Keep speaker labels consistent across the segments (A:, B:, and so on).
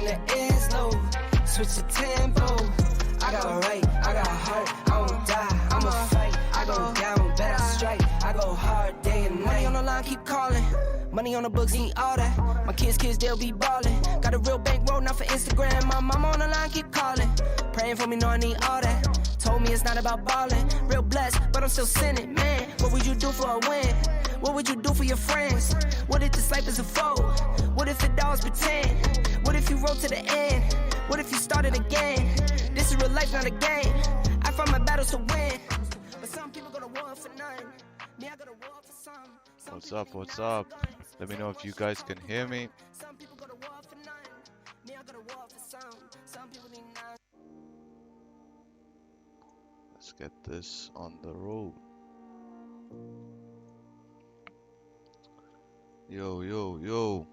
A: the ends low. Switch the tempo. I got right, I got heart. I won't die, I'ma fight. I go down, bet I strike. I go hard day and night. Money on the line, keep calling. Money on the books, need all that. My kids, they'll be ballin'. Got a real bankroll, not for Instagram. My mama on the line, keep calling. Praying for me, know I need all that. Told me it's not about ballin'. Real blessed, but I'm still sinning, man. What would you do for a win? What would you do for your friends? What if this life is a foe? What if it alls pretend? What if you roll to the end? What if you started again? This is real life, not a game. I fight my battles to win. But some people go to war for nothing. Me, I go to war for some.
B: What's up? What's up? Let me know if you guys can hear me.
A: Some people go to war for nothing. Me, I go to war for some. Some people need none.
B: Let's get this on the road. Yo, yo, yo.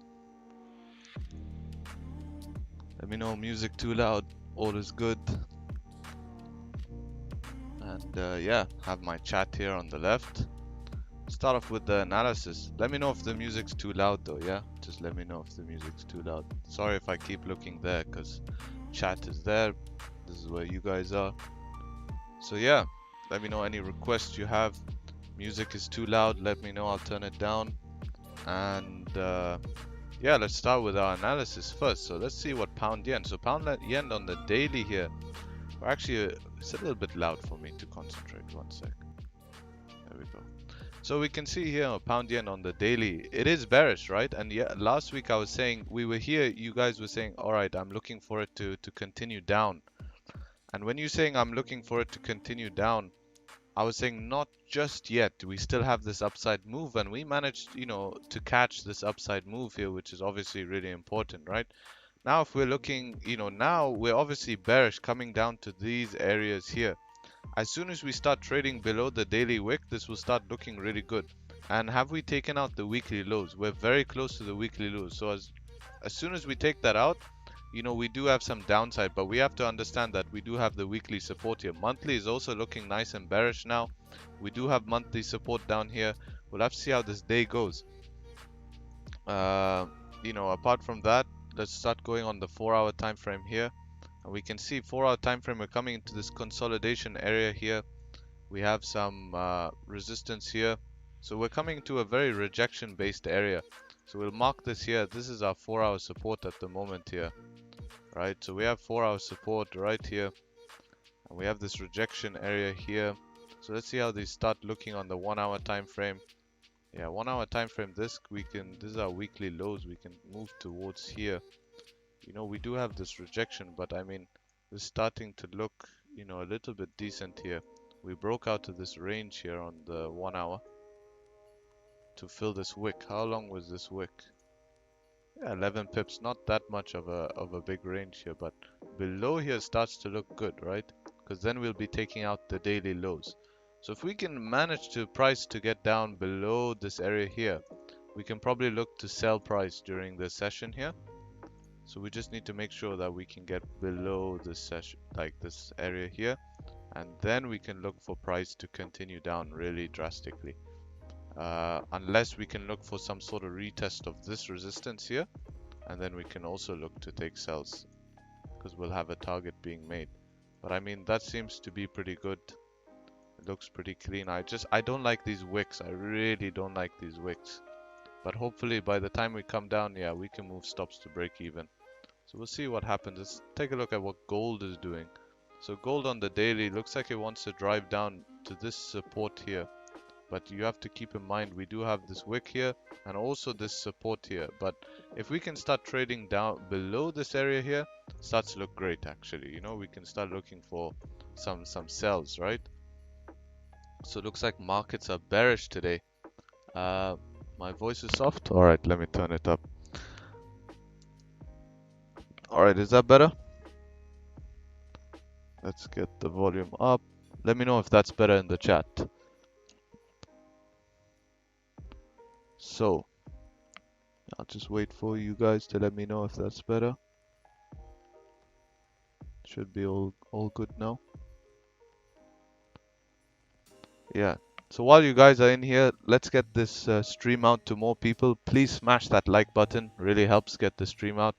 B: Let me know, music too loud, all is good. And yeah, have my chat here on the left. Start off with the analysis. Let me know if the music's too loud though, yeah? Just let me know if the music's too loud. Sorry if I keep looking there, because chat is there. This is where you guys are. So yeah, let me know any requests you have. Music is too loud, let me know, I'll turn it down. And yeah, let's start with our analysis first. So let's see what pound yen. So pound yen on the daily here. Actually, it's a little bit loud for me to concentrate. One sec. There we go. So we can see here pound yen on the daily. It is bearish, right? And yeah, last week I was saying, we were here, you guys were saying, all right, I'm looking for it to continue down. And when you're saying I'm looking for it to continue down, I was saying not just yet. We still have this upside move, and we managed, you know, to catch this upside move here, which is obviously really important, right? Now, if we're looking, you know, now we're obviously bearish coming down to these areas here. As soon as we start trading below the daily wick, this will start looking really good. And have we taken out the weekly lows? We're very close to the weekly lows. So as soon as we take that out, you know, we do have some downside, but we have to understand that we do have the weekly support here. Monthly is also looking nice and bearish now. We do have monthly support down here. We'll have to see how this day goes. You know, apart from that, let's start going on the 4-hour time frame here. And we can see 4-hour time frame, we're coming into this consolidation area here. We have some resistance here. So we're coming to a very rejection based area. So we'll mark this here. This is our 4-hour support at the moment here. Right, so we have 4-hour support right here, and we have this rejection area here. So let's see how these start looking on the 1-hour time frame. Yeah, 1-hour time frame. This is our weekly lows. We can move towards here. You know, we do have this rejection, but I mean, it's starting to look, you know, a little bit decent here. We broke out of this range here on the 1-hour to fill this wick. How long was this wick? Yeah, 11 pips, not that much of a big range here, but below here starts to look good, right? Because then we'll be taking out the daily lows. So if we can manage to price to get down below this area here, we can probably look to sell price during the session here. So we just need to make sure that we can get below this session, like this area here, and then we can look for price to continue down really drastically. Unless we can look for some sort of retest of this resistance here, and then we can also look to take sells because we'll have a target being made. But I mean, that seems to be pretty good. It looks pretty clean. I don't like these wicks. I really don't like these wicks. But hopefully by the time we come down, yeah, we can move stops to break even. So we'll see what happens. Let's take a look at what gold is doing. So gold on the daily looks like it wants to drive down to this support here. But you have to keep in mind, we do have this wick here and also this support here. But if we can start trading down below this area here, it starts to look great actually. You know, we can start looking for some sells, right? So it looks like markets are bearish today. My voice is soft. All right, let me turn it up. All right, is that better? Let's get the volume up. Let me know if that's better in the chat. So, I'll just wait for you guys to let me know if that's better. Should be all good now. Yeah. So while you guys are in here, let's get this stream out to more people. Please smash that like button. Really helps get the stream out.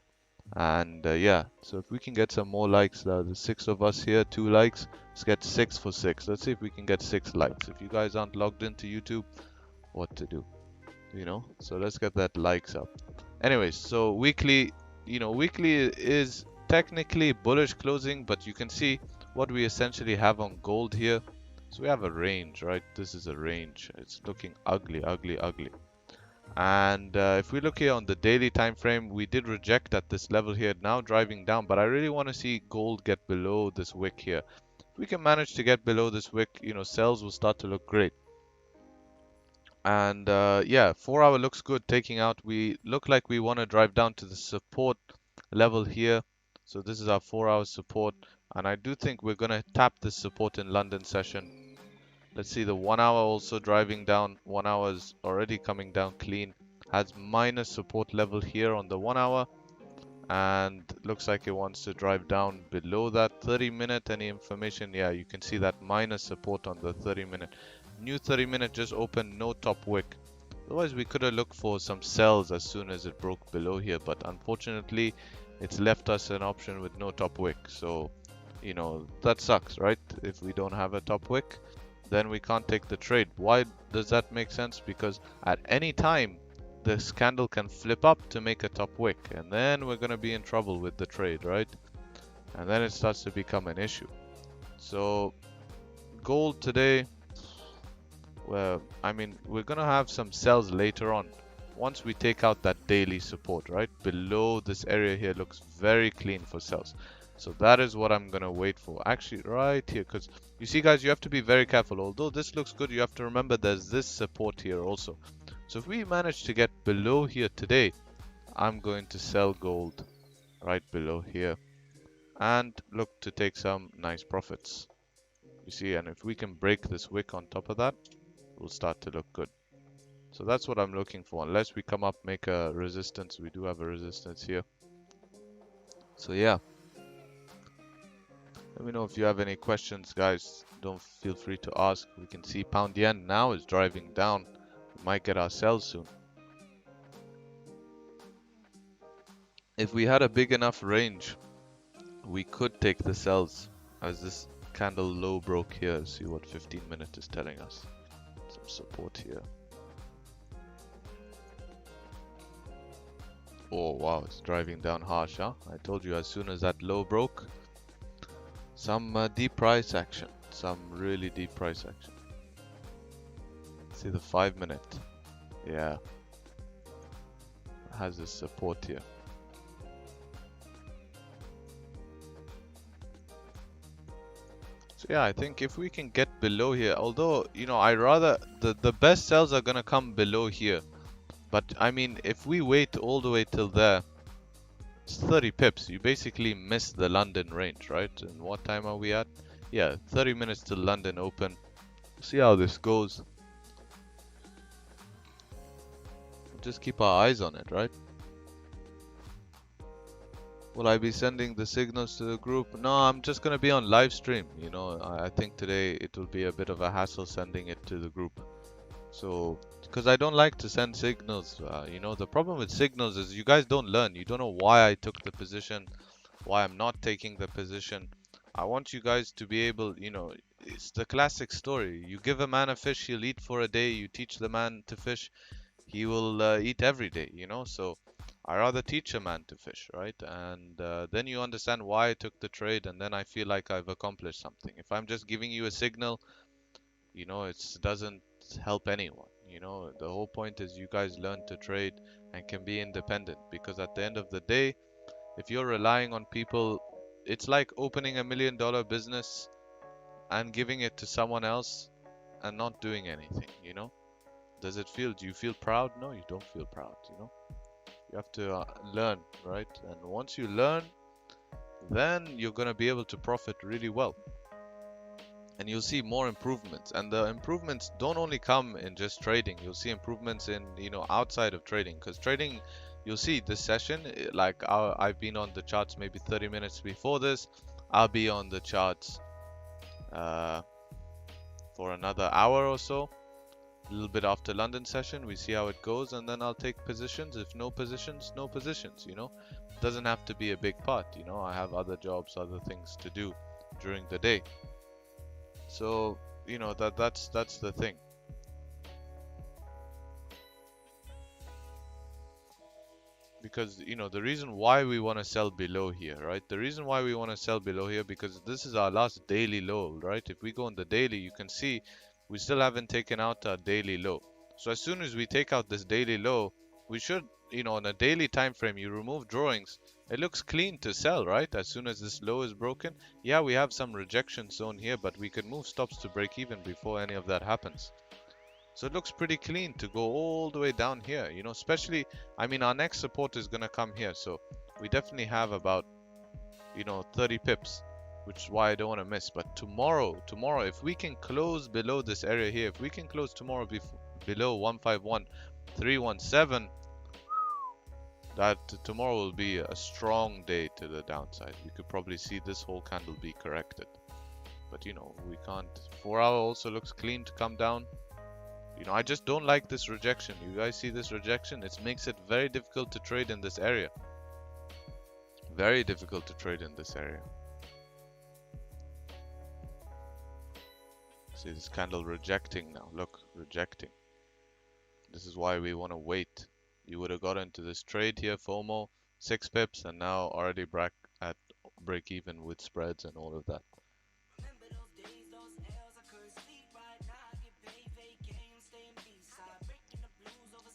B: And yeah, so if we can get some more likes, the 6 of us here, 2 likes, let's get 6 for 6. Let's see if we can get 6 likes. If you guys aren't logged into YouTube, what to do, so let's get that likes up. Anyways, so weekly, weekly is technically bullish closing, but you can see what we essentially have on gold here. So we have a range, right? This is a range. It's looking ugly, ugly, ugly. And if we look here on the daily time frame, we did reject at this level here, now driving down, but I really want to see gold get below this wick here. If we can manage to get below this wick, sales will start to look great. And yeah, 4 hour looks good taking out. We look like we want to drive down to the support level here. So this is our 4 hour support, and I do think we're going to tap this support in London session. Let's see the 1 hour also driving down. 1 hour is already coming down clean. Has minus support level here on the 1 hour. And looks like it wants to drive down below that 30-minute. Any information? Yeah, you can see that minus support on the 30-minute. New 30-minute just opened, no top wick. Otherwise, we could have looked for some sells as soon as it broke below here. But unfortunately, it's left us an option with no top wick. So, that sucks, right? If we don't have a top wick, then we can't take the trade. Why does that make sense? Because at any time, this candle can flip up to make a top wick, and then we're going to be in trouble with the trade, right? And then it starts to become an issue. So gold today, well, I mean, we're going to have some sells later on once we take out that daily support, right? Below this area here looks very clean for sells. So that is what I'm going to wait for. Actually, right here, because you see, guys, you have to be very careful. Although this looks good, you have to remember there's this support here also. So if we manage to get below here today, I'm going to sell gold right below here and look to take some nice profits. You see, and if we can break this wick on top of that, we'll start to look good. So that's what I'm looking for, unless we come up, make a resistance. We do have a resistance here. So yeah. Let me know if you have any questions, guys. Don't feel free to ask. We can see pound yen now is driving down. We might get our sells soon. If we had a big enough range, we could take the sells as this candle low broke here. See what 15-minute is telling us. Some support here. Oh wow, it's driving down harsh, huh? I told you, as soon as that low broke, some deep price action. Some really deep price action. See the 5-minute. Yeah. It has this support here. So yeah, I think if we can get below here, although, I rather, the best sells are gonna come below here. But I mean, if we wait all the way till there, it's 30 pips. You basically miss the London range, right? And what time are we at? Yeah, 30 minutes till London open. See how this goes. Just keep our eyes on it, right? Will I be sending the signals to the group? No, I'm just going to be on live stream. I think today it will be a bit of a hassle sending it to the group. So, because I don't like to send signals, the problem with signals is you guys don't learn. You don't know why I took the position, why I'm not taking the position. I want you guys to be able, it's the classic story. You give a man a fish, he'll eat for a day. You teach the man to fish, he will eat every day, So I rather teach a man to fish, right? And then you understand why I took the trade, and then I feel like I've accomplished something. If I'm just giving you a signal, it doesn't help anyone. The whole point is you guys learn to trade and can be independent, because at the end of the day, if you're relying on people, it's like opening $1 million business and giving it to someone else and not doing anything. Do you feel proud? No, you don't feel proud. You have to learn, right? And once you learn, then you're going to be able to profit really well. And you'll see more improvements. And the improvements don't only come in just trading. You'll see improvements in, outside of trading. Because trading, you'll see this session, like I've been on the charts maybe 30 minutes before this. I'll be on the charts for another hour or so. A little bit after London session, we see how it goes, and then I'll take positions. If no positions, no positions, you know. Doesn't have to be a big part, you know. I have other jobs, other things to do during the day. So, you know, that's the thing. Because, you know, the reason why we want to sell below here, right? The reason why we want to sell below here, because this is our last daily low, right? If we go on the daily, you can see we still haven't taken out our daily low. So as soon as we take out this daily low, we should, you know, on a daily time frame, you remove drawings, it looks clean to sell, right? As soon as this low is broken. Yeah, we have some rejection zone here, but we could move stops to break even before any of that happens. So it looks pretty clean to go all the way down here, you know, especially, I mean, our next support is going to come here. So we definitely have about, you know, 30 pips, which is why I don't want to miss. But tomorrow, if we can close below this area here, if we can close tomorrow below 151,317, that tomorrow will be a strong day to the downside. We could probably see this whole candle be corrected. But, you know, we can't. 4 hour also looks clean to come down. You know, I just don't like this rejection. You guys see this rejection? It makes it very difficult to trade in this area. Very difficult to trade in this area. See this candle rejecting now. Look, rejecting. This is why we want to wait. You would have got into this trade here, FOMO, 6 pips, and now already at break even with spreads and all of that.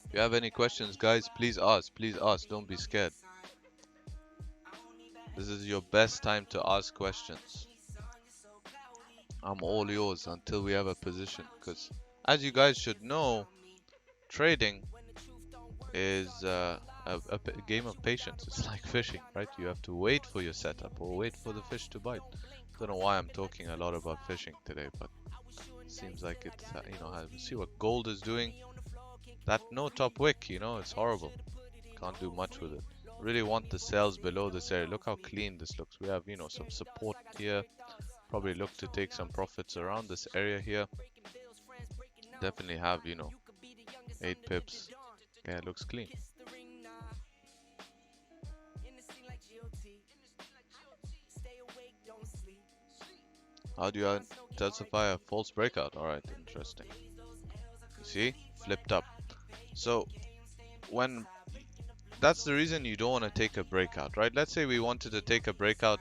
B: If you have any questions, guys, please ask. Please ask. Don't be scared. This is your best time to ask questions. I'm all yours until we have a position. Because as you guys should know, trading is a game of patience. It's like fishing, right? You have to wait for your setup or wait for the fish to bite. Don't know why I'm talking a lot about fishing today, but it seems like it's, you know, see what gold is doing. That no top wick, you know, it's horrible. Can't do much with it. Really want the sales below this area. Look how clean this looks. We have, you know, some support here. Probably look to take some profits around this area here. Definitely have, you know, 8 pips. Yeah, it looks clean. How do you intensify a false breakout? Alright, interesting. You see? Flipped up. So when that's the reason you don't want to take a breakout, right? Let's say we wanted to take a breakout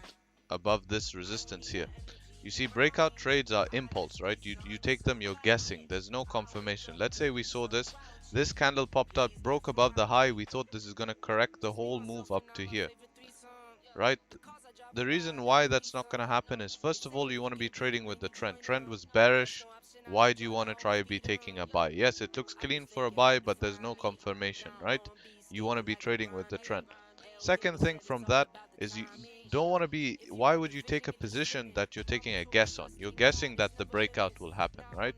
B: above this resistance here. You see, breakout trades are impulse, right? You take them, you're guessing. There's no confirmation. Let's say we saw this candle popped up, broke above the high. We thought this is going to correct the whole move up to here, right? The reason why that's not going to happen is, first of all, you want to be trading with the trend. Trend was bearish. Why do you want to try be taking a buy? Yes, it looks clean for a buy, but there's no confirmation, right? You want to be trading with the trend. Second thing from that is you don't want to be, why would you take a position that you're taking a guess on? You're guessing that the breakout will happen, right?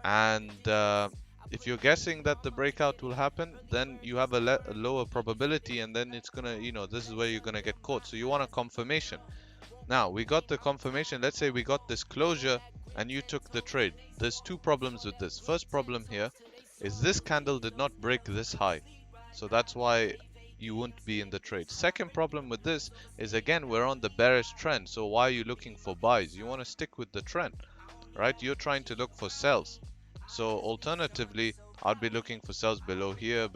B: And if you're guessing that the breakout will happen, then you have a lower probability, and then it's gonna, you know, this is where you're gonna get caught. So you want a confirmation. Now we got the confirmation. Let's say we got this closure and you took the trade. There's two problems with this. First problem here is this candle did not break this high, so that's why you wouldn't be in the trade. Second problem with this is, again, we're on the bearish trend, so why are you looking for buys? You want to stick with the trend, right? You're trying to look for sells. So alternatively, I'd be looking for sells below here,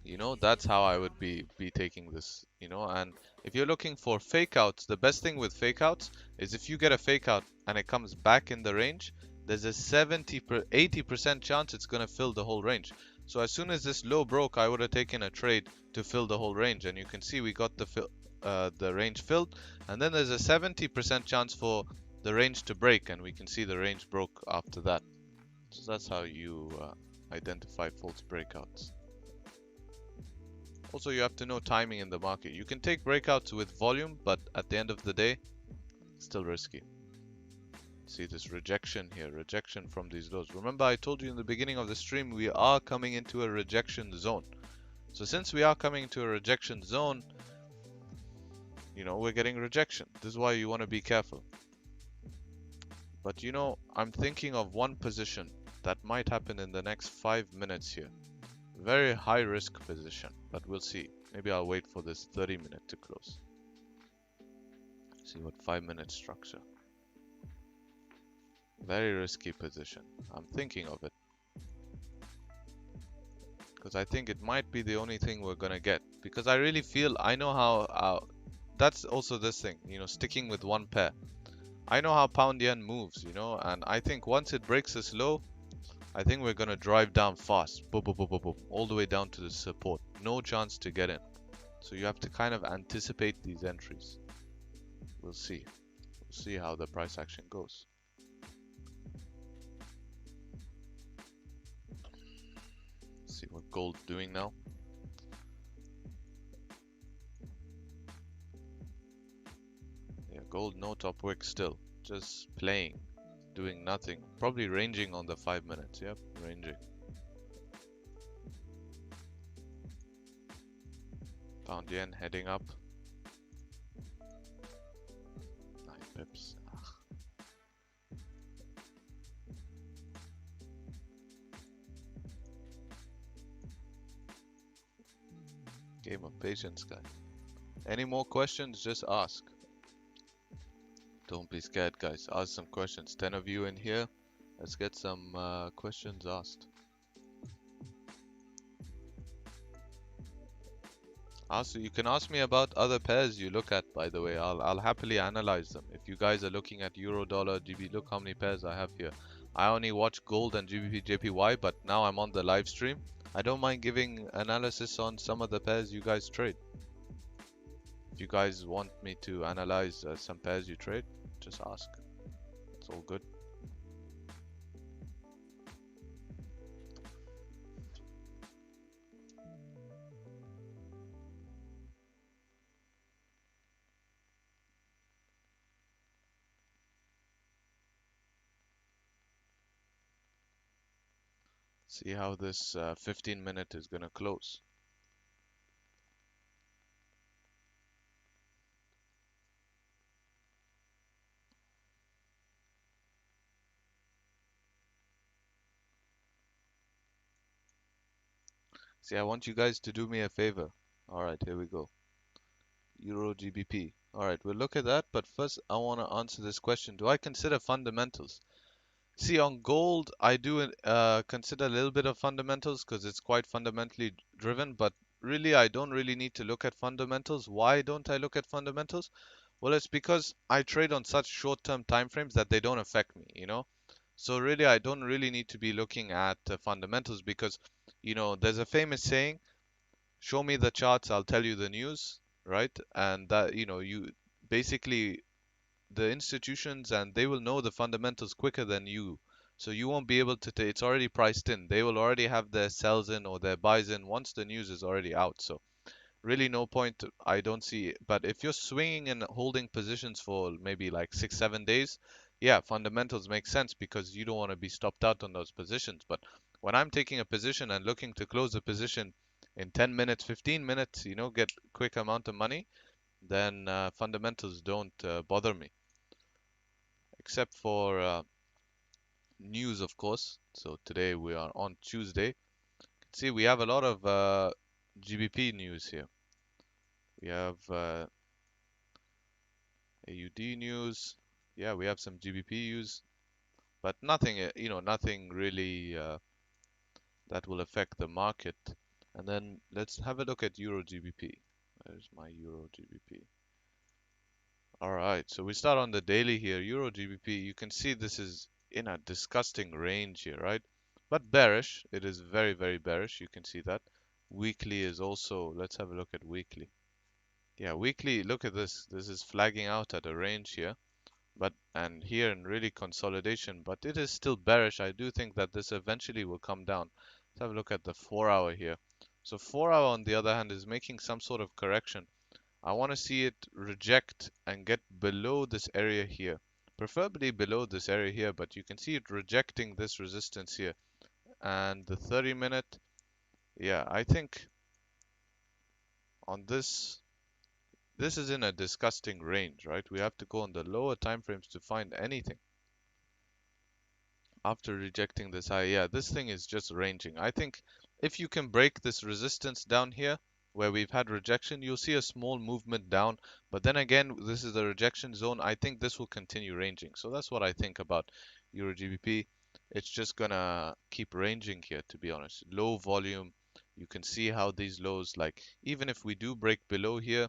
B: you know. That's how I would be taking this, you know. And if you're looking for fake outs, the best thing with fake outs is if you get a fake out and it comes back in the range, there's a 80% chance it's going to fill the whole range. So as soon as this low broke, I would have taken a trade to fill the whole range, and you can see we got the range filled, and then there's a 70% chance for the range to break, and we can see the range broke after that. So that's how you identify false breakouts. Also, you have to know timing in the market. You can take breakouts with volume, but at the end of the day, still risky. See this rejection here, rejection from these lows. Remember, I told you in the beginning of the stream, we are coming into a rejection zone. So since we are coming into a rejection zone, you know, we're getting rejection. This is why you want to be careful. But you know, I'm thinking of one position that might happen in the next 5 minutes here. Very high risk position, but we'll see. Maybe I'll wait for this 30-minute to close. See what 5-minute structure. Very risky position. I'm thinking of it. Because I think it might be the only thing we're gonna get. Because I really feel, I know how, that's also this thing, you know, sticking with one pair. I know how pound yen moves, you know, and I think once it breaks this low, I think we're gonna drive down fast. Boom, boom, boom, boom, boom, all the way down to the support. No chance to get in. So you have to kind of anticipate these entries. We'll see. We'll see how the price action goes. See what gold's doing now. Yeah, gold no top wick still. Just playing. Doing nothing. Probably ranging on the 5 minutes. Yep, ranging. Pound yen heading up. 9 pips. Game of patience, guy. Any more questions? Just ask. Don't be scared, guys. Ask some questions. 10 of you in here. Let's get some questions asked. Also, you can ask me about other pairs you look at, by the way. I'll happily analyze them. If you guys are looking at euro, dollar, GB, look how many pairs I have here. I only watch gold and GBP, JPY, but now I'm on the live stream. I don't mind giving analysis on some of the pairs you guys trade. If you guys want me to analyze some pairs you trade, just ask. It's all good. See how this 15-minute is gonna close. See, I want you guys to do me a favor. Alright, here we go. Euro GBP. Alright, we'll look at that, but first I want to answer this question. Do I consider fundamentals? See, on gold, I do consider a little bit of fundamentals because it's quite fundamentally driven, but really, I don't really need to look at fundamentals. Why don't I look at fundamentals? Well, it's because I trade on such short-term time frames that they don't affect me, you know? So really, I don't really need to be looking at fundamentals because, you know, there's a famous saying, show me the charts, I'll tell you the news, right? And that, you know, you basically the institutions and they will know the fundamentals quicker than you. So you won't be able to, it's already priced in. They will already have their sells in or their buys in once the news is already out. So really no point, I don't see. But if you're swinging and holding positions for maybe like 6, 7 days, yeah, fundamentals make sense because you don't want to be stopped out on those positions. But when I'm taking a position and looking to close a position in 10 minutes, 15 minutes, you know, get quick amount of money, then fundamentals don't bother me, except for news, of course. So today we are on Tuesday. See, we have a lot of GBP news here. We have AUD news. Yeah, we have some GBP news, but nothing, you know, nothing really that will affect the market. And then let's have a look at Euro GBP. Where's my Euro GBP? All right, so we start on the daily here. Euro GBP, you can see this is in a disgusting range here, right? But bearish. It is very, very bearish. You can see that. Weekly is also, let's have a look at weekly. Yeah, weekly, look at this. This is flagging out at a range here. But and here in really consolidation, but it is still bearish. I do think that this eventually will come down. Let's have a look at the 4 hour here. So 4 hour on the other hand is making some sort of correction. I want to see it reject and get below this area here, preferably below this area here, but you can see it rejecting this resistance here. And the 30-minute, yeah, I think on this is in a disgusting range, right? We have to go on the lower time frames to find anything. After rejecting this high, yeah, this thing is just ranging. I think if you can break this resistance down here where we've had rejection, you'll see a small movement down. But then again, this is the rejection zone. I think this will continue ranging. So that's what I think about Euro GBP. It's just gonna keep ranging here, to be honest. Low volume. You can see how these lows, like, even if we do break below here,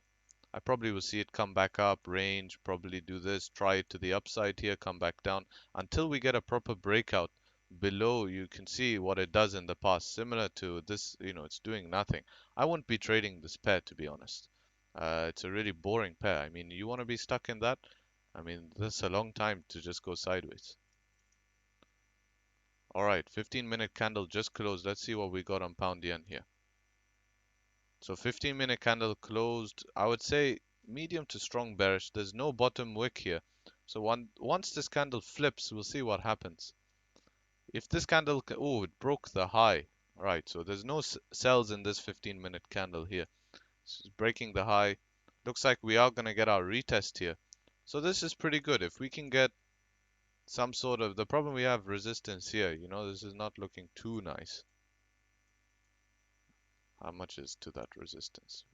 B: I probably will see it come back up, range, probably do this, try it to the upside here, come back down until we get a proper breakout below. You can see what it does in the past, similar to this, it's doing nothing. I won't be trading this pair, to be honest. It's a really boring pair. I mean, you want to be stuck in that? I mean, that's a long time to just go sideways. All right, 15-minute candle just closed. Let's see what we got on pound yen here. So 15-minute candle closed, I would say medium to strong bearish. There's no bottom wick here. So once this candle flips, we'll see what happens. If this candle, oh, it broke the high. Right, so there's no sells in this 15-minute candle here. It's breaking the high. Looks like we are going to get our retest here. So this is pretty good. If we can get some sort of, the problem we have resistance here, this is not looking too nice. How much is to that resistance?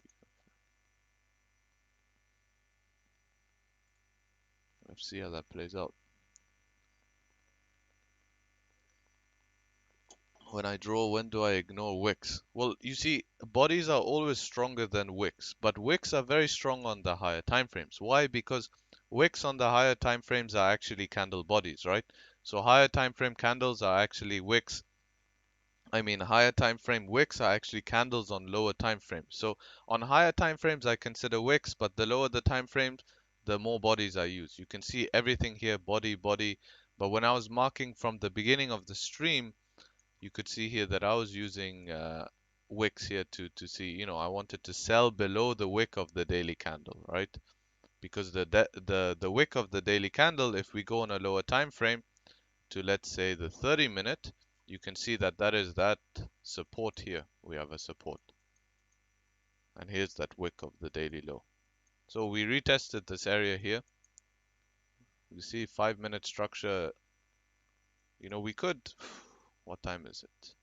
B: Let's see how that plays out. When I draw, when do I ignore wicks? Well, you see, bodies are always stronger than wicks, but wicks are very strong on the higher time frames. Why? Because wicks on the higher time frames are actually candle bodies, right? So higher time frame candles are actually wicks. I mean, higher time frame wicks are actually candles on lower time frames. So on higher time frames, I consider wicks, but the lower the time frames, the more bodies I use. You can see everything here, body, body. But when I was marking from the beginning of the stream, you could see here that I was using wicks here to see, I wanted to sell below the wick of the daily candle, right? Because the wick of the daily candle, if we go on a lower time frame to, let's say, the 30-minute, you can see that that is that support here. We have a support. And here's that wick of the daily low. So we retested this area here. You see 5-minute structure. We could, what time is it?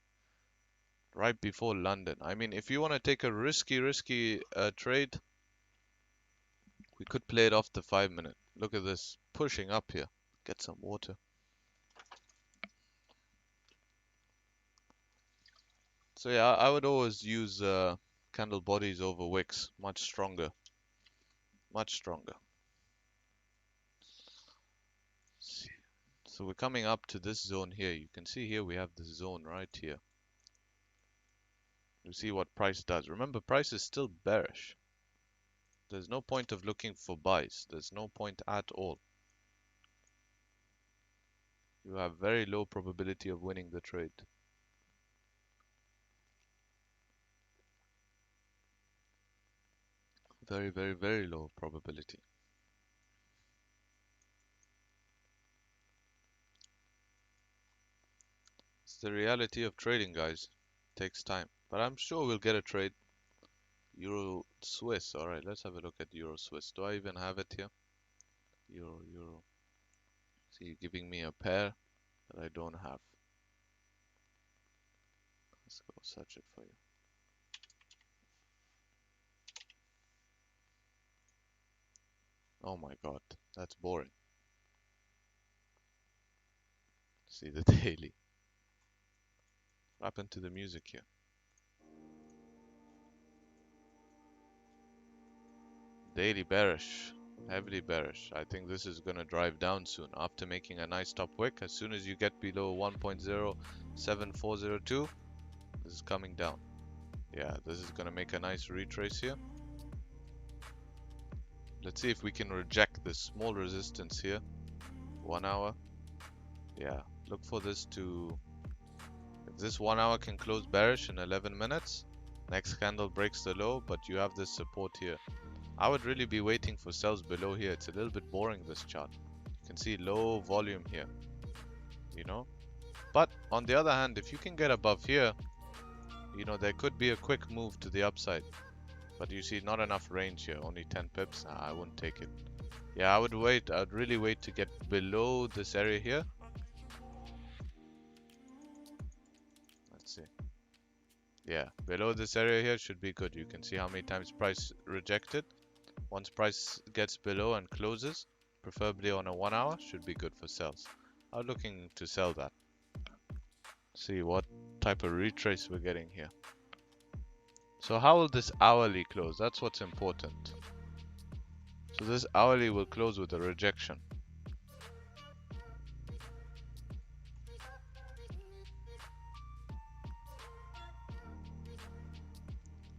B: Right before London. I mean, if you want to take a risky trade, we could play it off the 5-minute. Look at this, pushing up here. Get some water. So yeah, I would always use candle bodies over wicks. Much stronger. Much stronger. So we're coming up to this zone here. You can see here we have this zone right here. You see what price does. Remember, price is still bearish. There's no point of looking for buys. There's no point at all. You have very low probability of winning the trade. Very, very, very low probability. It's the reality of trading, guys. It takes time. But I'm sure we'll get a trade. Euro Swiss. Alright, let's have a look at Euro Swiss. Do I even have it here? Euro. See, you're giving me a pair that I don't have. Let's go search it for you. Oh my god, that's boring. See the daily. What happened to the music here? Daily bearish. Heavily bearish. I think this is going to drive down soon. After making a nice top wick, as soon as you get below 1.07402, this is coming down. Yeah, this is going to make a nice retrace here. Let's see if we can reject this small resistance here. 1 hour. Yeah, look for this to... If this 1 hour can close bearish in 11 minutes, next candle breaks the low, but you have this support here. I would really be waiting for sells below here. It's a little bit boring, this chart. You can see low volume here, But on the other hand, if you can get above here, there could be a quick move to the upside. But you see not enough range here, only 10 pips. I wouldn't take it. Yeah, I would wait. I'd really wait to get below this area here. Yeah, below this area here should be good. You can see how many times price rejected. Once price gets below and closes, preferably on a 1 hour, should be good for sells. I'm looking to sell that. See what type of retrace we're getting here. So how will this hourly close? That's what's important. So this hourly will close with a rejection.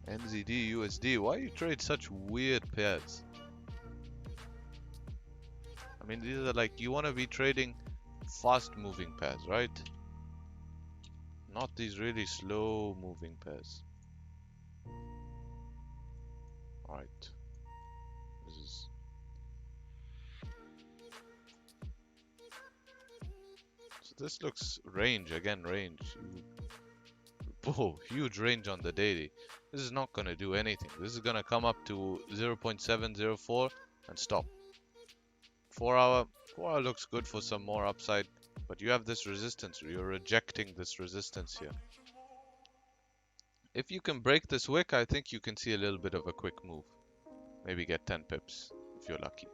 B: NZD, USD. Why you trade such weird pairs? I mean, these are like, you want to be trading fast moving pairs, right? Not these really slow moving pairs. Alright. This is... So this looks range, again range. Oh, huge range on the daily. This is not going to do anything. This is going to come up to 0.704 and stop. 4 hour looks good for some more upside, but you have this resistance. You're rejecting this resistance here. If you can break this wick, I think you can see a little bit of a quick move. Maybe get 10 pips if you're lucky.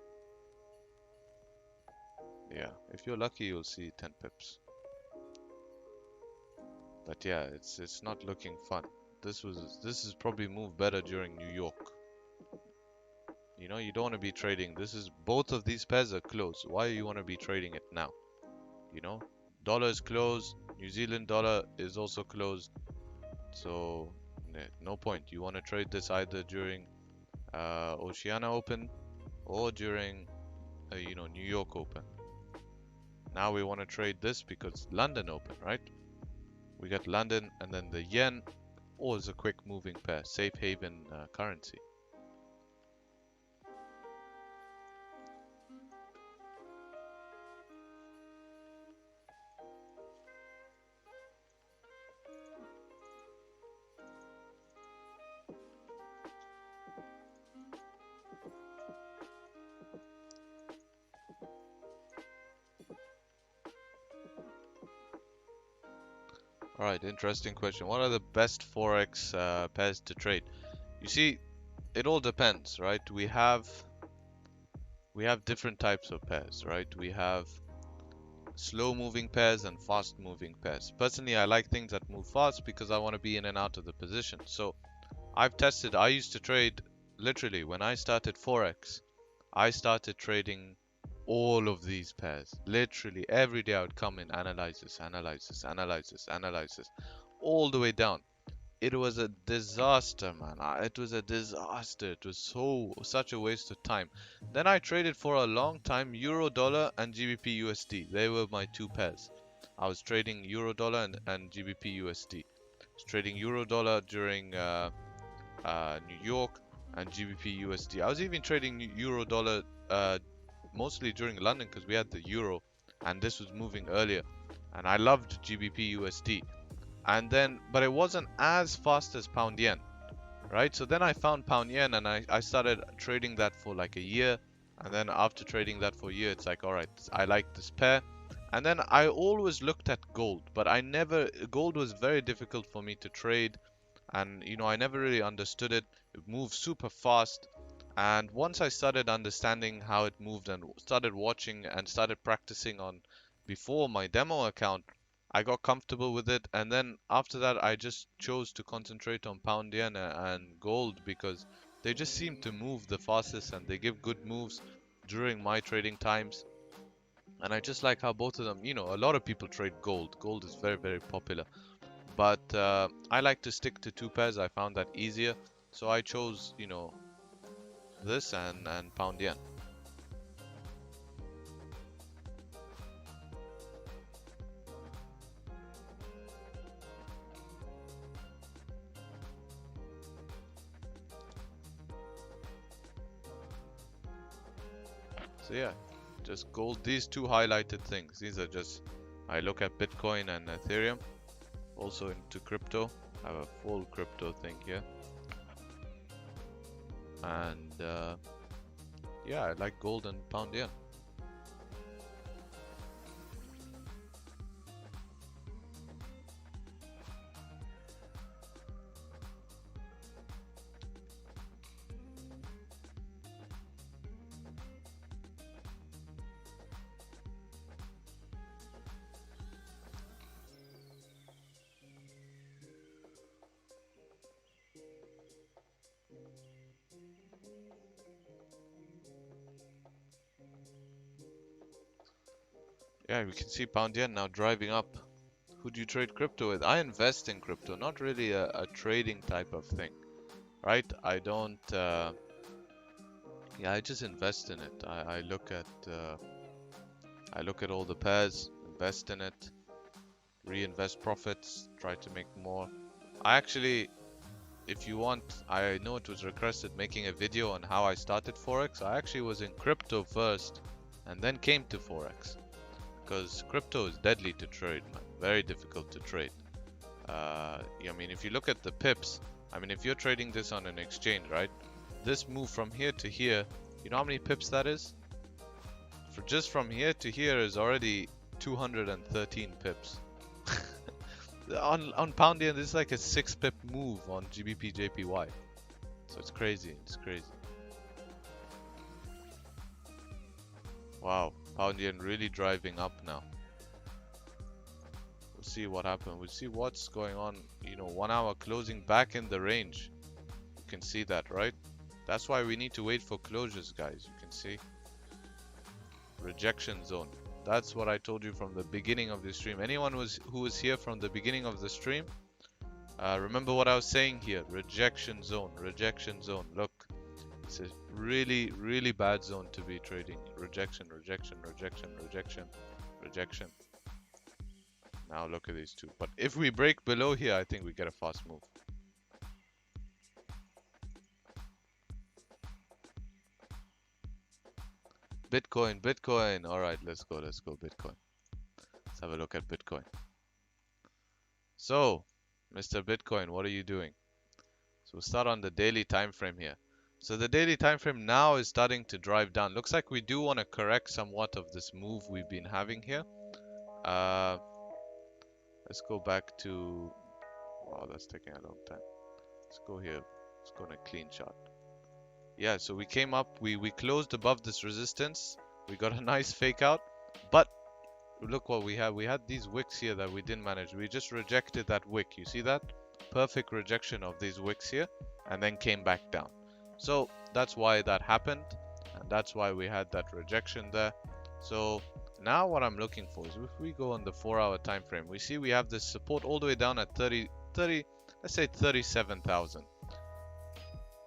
B: Yeah, if you're lucky, you'll see 10 pips. But yeah, it's not looking fun. This is probably moved better during New York. You know, you don't want to be trading. This is, both of these pairs are closed. Why you want to be trading it now? You know, dollar is closed. New Zealand dollar is also closed. So no point. You want to trade this either during Oceania Open or during you know, New York Open. Now we want to trade this because London Open, right? We got London and then the yen, or is a quick moving pair, safe haven currency. Alright, interesting question. What are the best Forex pairs to trade? You see, it all depends, right? We have different types of pairs, right? We have slow moving pairs and fast moving pairs. Personally, I like things that move fast because I want to be in and out of the position. So I used to trade, literally, when I started Forex, I started trading all of these pairs. Literally every day I would come in, analyze this, all the way down. It was a disaster, man. It was a disaster. It was such a waste of time. Then I traded for a long time Euro dollar and GBP USD. They were my two pairs. I was trading Euro dollar and GBP USD. I was trading Euro dollar during New York and GBP USD. I was even trading Euro dollar mostly during London because we had the Euro and this was moving earlier. And I loved GBP USD. And then, but it wasn't as fast as pound yen, right? So then I found pound yen and I started trading that for like a year. And then after trading that for a year, it's like, all right, I like this pair. And then I always looked at gold, but gold was very difficult for me to trade. And, you know, I never really understood it. It moved super fast. And once I started understanding how it moved and started watching and started practicing on before my demo account, I got comfortable with it. And then after that, I just chose to concentrate on pound yen and gold because they just seem to move the fastest and they give good moves during my trading times. And I just like how both of them, you know, a lot of people trade gold. Gold is very, very popular. But I like to stick to two pairs. I found that easier. So I chose, you know, this and pound yen. So yeah, just gold, these two highlighted things. These are just, I look at Bitcoin and Ethereum, also into crypto. I have a full crypto thing here. And yeah, I like gold and pound yen. Yeah, we can see pound yen now driving up. Who do you trade crypto with? I invest in crypto, not really a trading type of thing, right? I don't, yeah, I just invest in it. I look at all the pairs, invest in it, reinvest profits, try to make more. I actually, if you want, I know it was requested making a video on how I started Forex. I actually was in crypto first and then came to Forex because crypto is deadly to trade, man. Very difficult to trade. I mean, if you look at the pips, I mean, if you're trading this on an exchange, right? This move from here to here, you know how many pips that is? For just from here to here is already 213 pips. on pound yen, this is like a 6 pip move on GBP JPY. So it's crazy. It's crazy. Wow, pound yen really driving up now. We'll see what happens. We'll see what's going on. You know, 1 hour closing back in the range. You can see that, right? That's why we need to wait for closures, guys. You can see rejection zone. That's what I told you from the beginning of the stream. Anyone who was here from the beginning of the stream, remember what I was saying here. Rejection zone, rejection zone. Look, it's a really, really bad zone to be trading. Rejection, rejection, rejection, rejection, rejection. Now look at these two. But if we break below here, I think we get a fast move. Bitcoin, Bitcoin. All right, let's go, Bitcoin. Let's have a look at Bitcoin. So, Mr. Bitcoin, what are you doing? So we'll start on the daily time frame here. So the daily time frame now is starting to drive down. Looks like we do want to correct somewhat of this move we've been having here. Let's go back to, wow, that's taking a long time. Let's go here. Let's go on a clean chart. Yeah, so we came up, we closed above this resistance. We got a nice fake out, but look what we had. We had these wicks here that we didn't manage. We just rejected that wick. You see that? Perfect rejection of these wicks here, and then came back down. So that's why that happened, and that's why we had that rejection there. So now what I'm looking for is if we go on the 4 hour time frame, we see we have this support all the way down at 30, let's say 37,000.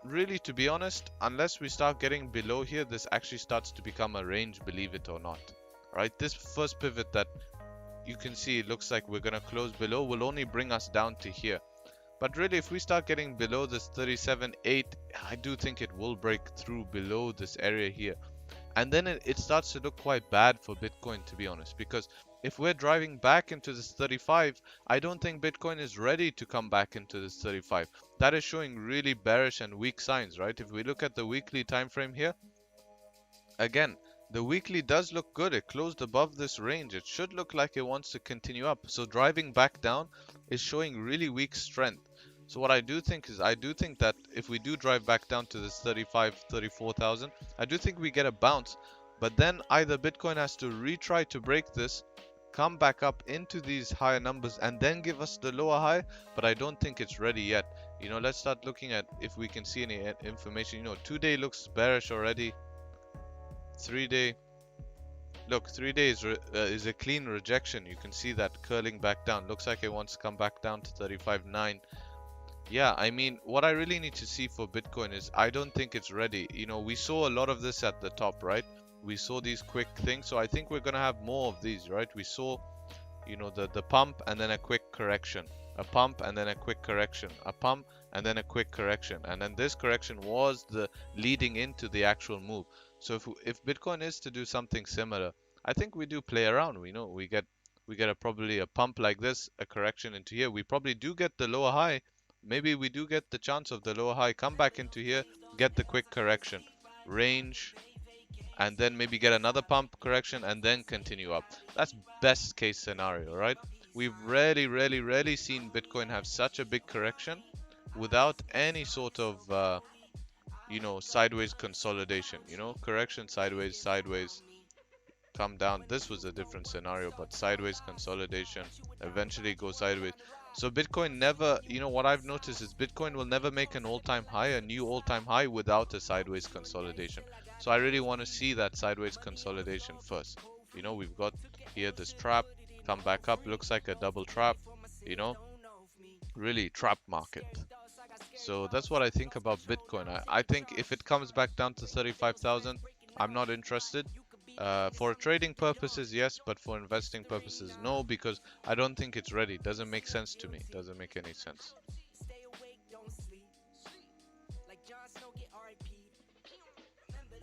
B: Really, to be honest, unless we start getting below here, this actually starts to become a range, believe it or not. Right, this first pivot that you can see, it looks like we're going to close below, will only bring us down to here. But really, if we start getting below this 37.8, I do think it will break through below this area here. And then it starts to look quite bad for Bitcoin, to be honest, because if we're driving back into this 35, I don't think Bitcoin is ready to come back into this 35. That is showing really bearish and weak signs, right? If we look at the weekly time frame here, again, the weekly does look good. It closed above this range. It should look like it wants to continue up. So driving back down is showing really weak strength. So what I do think is, I do think that if we do drive back down to this 34,000, I do think we get a bounce. But then either Bitcoin has to retry to break this, come back up into these higher numbers, and then give us the lower high. But I don't think it's ready yet. You know, let's start looking at if we can see any information. You know, 2-day looks bearish already. 3-day, look, 3-day is a clean rejection. You can see that curling back down. Looks like it wants to come back down to 35.9. Yeah, I mean, what I really need to see for Bitcoin is I don't think it's ready. You know, we saw a lot of this at the top, right? We saw these quick things. So I think we're going to have more of these, right? We saw, you know, the pump and then a quick correction. A pump and then a quick correction. A pump and then a quick correction. And then this correction was the leading into the actual move. So if Bitcoin is to do something similar, I think we do play around. We know we get probably a pump like this, a correction into here. We probably do get the lower high. Maybe we do get the chance of the lower high, come back into here, get the quick correction, range, and then maybe get another pump correction and then continue up. That's best case scenario, right? We've rarely seen Bitcoin have such a big correction without any sort of, you know, sideways consolidation, you know, correction, sideways, come down. This was a different scenario, but sideways consolidation, eventually go sideways. So Bitcoin never, you know, what I've noticed is Bitcoin will never make an all-time high, a new all-time high without a sideways consolidation. So I really want to see that sideways consolidation first. You know, we've got here this trap, come back up, looks like a double trap, you know, really trap market. So that's what I think about Bitcoin. I think if it comes back down to 35,000, I'm not interested. For trading purposes, yes, but for investing purposes, no, because I don't think it's ready. Doesn't make sense to me. Doesn't make any sense.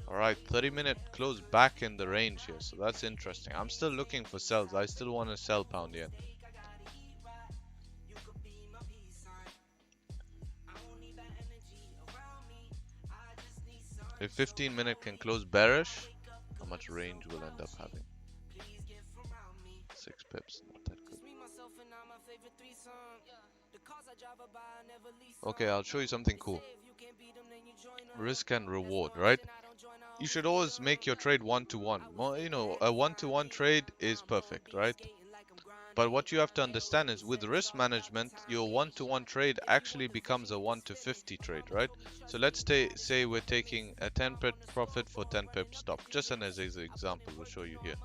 B: Alright, 30-minute close back in the range here, so that's interesting. I'm still looking for sells. I still want to sell pound yen. If 15-minute can close bearish, how much range we'll end up having? 6 pips, not that good. Okay, I'll show you something cool. Risk and reward, right? You should always make your trade one-to-one. Well, you know, a one-to-one trade is perfect, right? But what you have to understand is with risk management, your one-to-one trade actually becomes a 1-to-50 trade, right? So let's say we're taking a 10 pip profit for 10 pip stop. Just as an example, we'll show you here.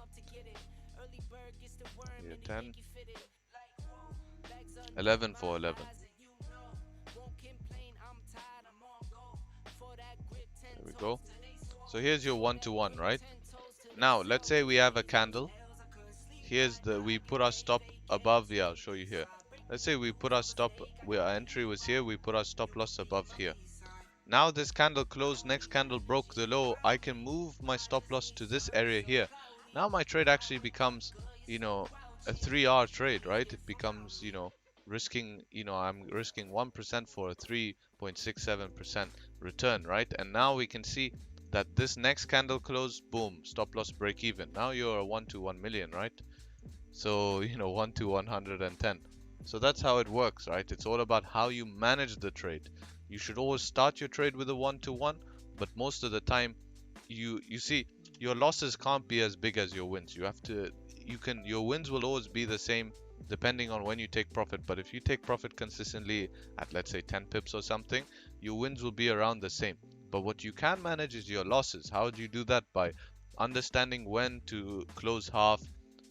B: Here, 10, 11 for 11. There we go. So here's your one-to-one, right? Now, let's say we have a candle. We put our stop above. Yeah, I'll show you here. Let's say we put our stop, where our entry was here, we put our stop loss above here. Now this candle closed, next candle broke the low. I can move my stop loss to this area here. Now my trade actually becomes, you know, a 3-hour trade, right? It becomes, you know, I'm risking 1% for a 3.67% return, right? And now we can see that this next candle closed, boom, stop loss break even. Now you're a 1 to 1 million, right? So, you know, 1 to 110. So that's how it works, right? It's all about how you manage the trade. You should always start your trade with a 1-to-1, but most of the time you see your losses can't be as big as your wins. Your wins will always be the same depending on when you take profit, but if you take profit consistently at, let's say, 10 pips or something, your wins will be around the same. But what you can manage is your losses. How do you do that? By understanding when to close half,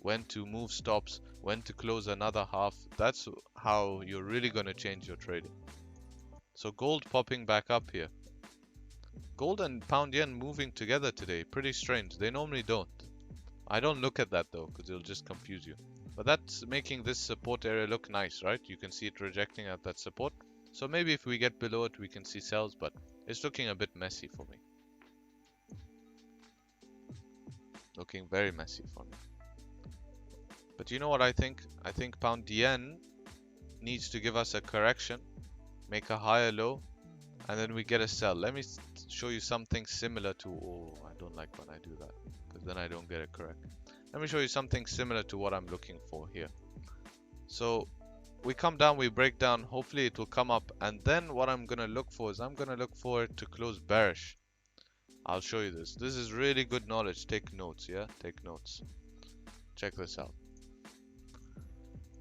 B: when to move stops, when to close another half. That's how you're really going to change your trading. So gold popping back up here. Gold and pound yen moving together today. Pretty strange. They normally don't. I don't look at that though, because it'll just confuse you. But that's making this support area look nice, right? You can see it rejecting at that support. So maybe if we get below it, we can see sells, but it's looking a bit messy for me. Looking very messy for me. But you know what I think? I think pound yen needs to give us a correction, make a higher low, and then we get a sell. Let me show you something similar to, oh, I don't like when I do that, because then I don't get it correct. Let me show you something similar to what I'm looking for here. So we come down, we break down, hopefully it will come up, and then what I'm going to look for is I'm going to look for it to close bearish. I'll show you this. This is really good knowledge. Take notes, yeah? Take notes. Check this out.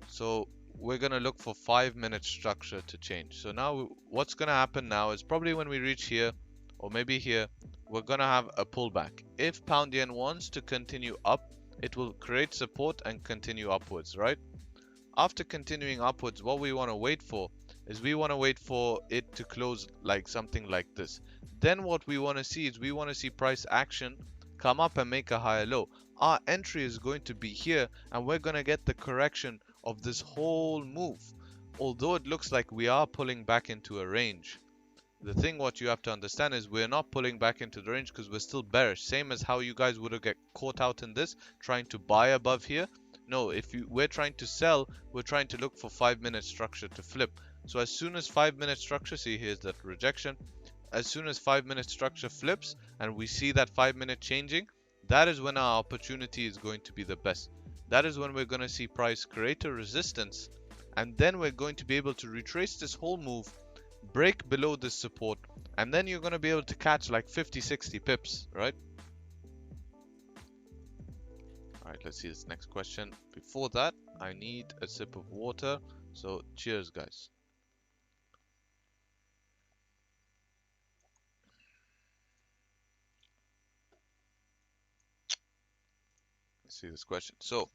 B: So we're going to look for 5-minute structure to change. So now what's going to happen now is probably when we reach here, or maybe here, we're going to have a pullback. If pound yen wants to continue up, it will create support and continue upwards, right? After continuing upwards, what we want to wait for is we want to wait for it to close like something like this. Then what we want to see is we want to see price action come up and make a higher low. Our entry is going to be here, and we're going to get the correction of this whole move. Although it looks like we are pulling back into a range, the thing what you have to understand is we're not pulling back into the range because we're still bearish. Same as how you guys would have get caught out in this, trying to buy above here. No, we're trying to sell, we're trying to look for 5-minute structure to flip. So as soon as 5-minute structure, see here's that rejection. As soon as 5-minute structure flips and we see that 5-minute changing, that is when our opportunity is going to be the best. That is when we're going to see price create a resistance, and then we're going to be able to retrace this whole move, break below this support, and then you're going to be able to catch like 50-60 pips, right? Alright, let's see this next question. Before that, I need a sip of water, so cheers guys. Let's see this question. So,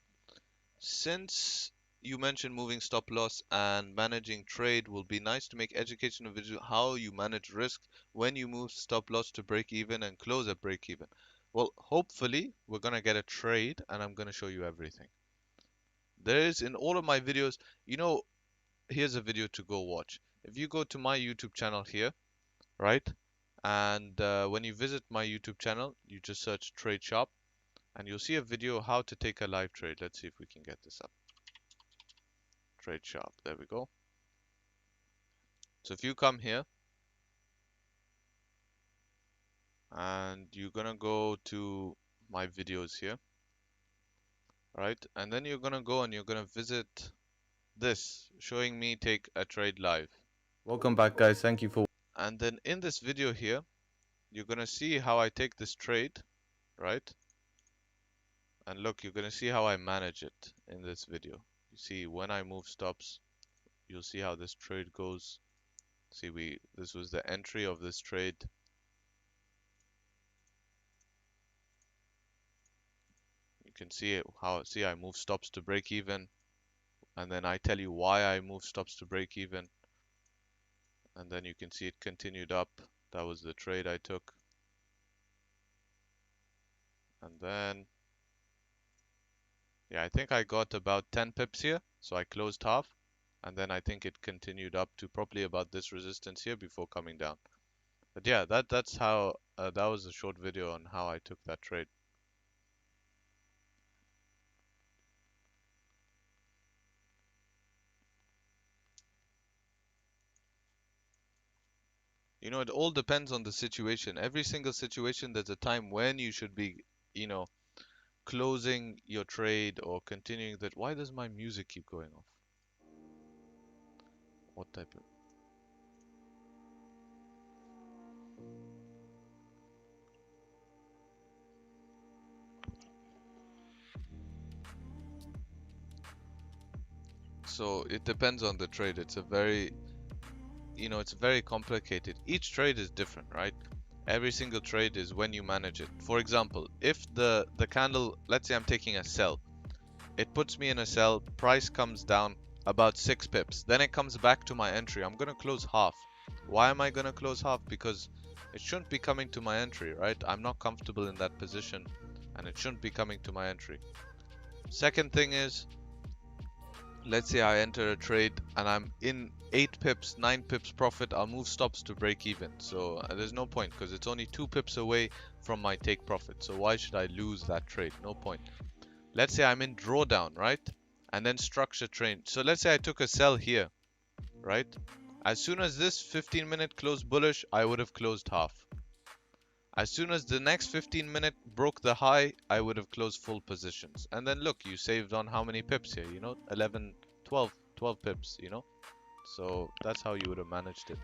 B: since you mentioned moving stop loss and managing trade, will be nice to make educational video how you manage risk when you move stop loss to break even and close at break even. Well, hopefully we're gonna get a trade and I'm gonna show you everything. There is in all of my videos, you know, here's a video to go watch. If you go to my YouTube channel here, right? And when you visit my YouTube channel, you just search Trade Shop and you'll see a video how to take a live trade. Let's see if we can get this up. Trade Shop, there we go. So if you come here and you're gonna go to my videos here, right? And then you're gonna go and you're gonna visit this, showing me take a trade live.
C: Welcome back, guys. Thank you for.
B: And then in this video here, you're gonna see how I take this trade, right? And look, you're gonna see how I manage it in this video. You see when I move stops, you'll see how this trade goes. See, this was the entry of this trade. You can see it, I move stops to break even, and then I tell you why I move stops to break even, and then you can see it continued up. That was the trade I took, and then yeah, I think I got about 10 pips here, so I closed half, and then I think it continued up to probably about this resistance here before coming down. But yeah, that's how that was a short video on how I took that trade. You know, it all depends on the situation. Every single situation, there's a time when you should be, you know, closing your trade or continuing that. Why does my music keep going off? What type of... So it depends on the trade. It's a very, you know, it's very complicated. Each trade is different, right? Every single trade is when you manage it. For example, if the candle, let's say I'm taking a sell, it puts me in a sell, price comes down about 6 pips, then it comes back to my entry. I'm gonna close half. Why am I gonna close half? Because it shouldn't be coming to my entry, right? I'm not comfortable in that position and it shouldn't be coming to my entry. Second thing is, let's say I enter a trade and I'm in 8 pips, 9 pips profit, I'll move stops to break even. So there's no point because it's only 2 pips away from my take profit. So why should I lose that trade? No point. Let's say I'm in drawdown, right? And then structure trade. So let's say I took a sell here, right? As soon as this 15-minute closed bullish, I would have closed half. As soon as the next 15-minute broke the high, I would have closed full positions. And then look, you saved on how many pips here, you know? 11, 12 pips, you know? So that's how you would have managed it.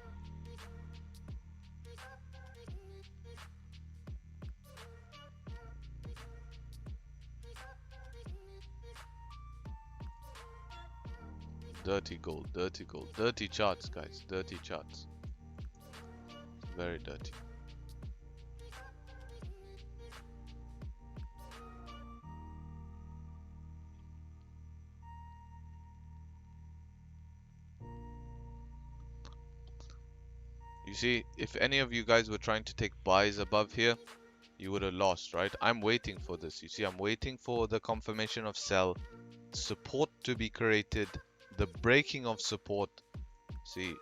B: Dirty gold, dirty gold, dirty charts, guys, dirty charts. Very dirty. You see, if any of you guys were trying to take buys above here, you would have lost, right? I'm waiting for this. You see, I'm waiting for the confirmation of sell, support to be created, the breaking of support. See,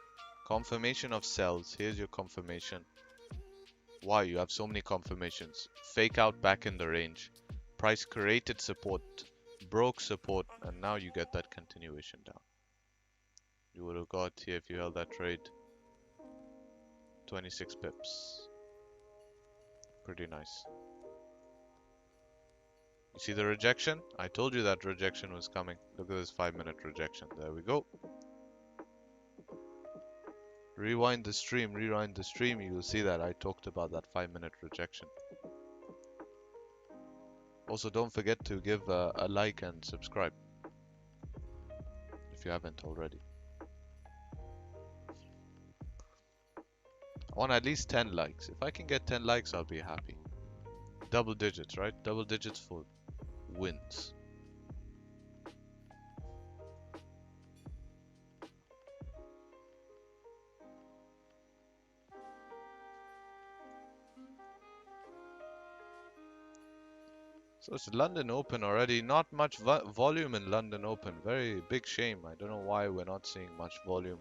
B: confirmation of sells. Here's your confirmation. Why? You have so many confirmations. Fake out back in the range. Price created support, broke support, and now you get that continuation down. You would have got here if you held that trade 26 pips. Pretty nice. You see the rejection? I told you that rejection was coming. Look at this 5-minute rejection. There we go. Rewind the stream, you will see that I talked about that 5-minute rejection. Also, don't forget to give a like and subscribe if you haven't already. I want at least 10 likes. If I can get 10 likes, I'll be happy. Double digits, right? Double digits for wins. So it's London Open already. Not much volume in London Open. Very big shame. I don't know why we're not seeing much volume.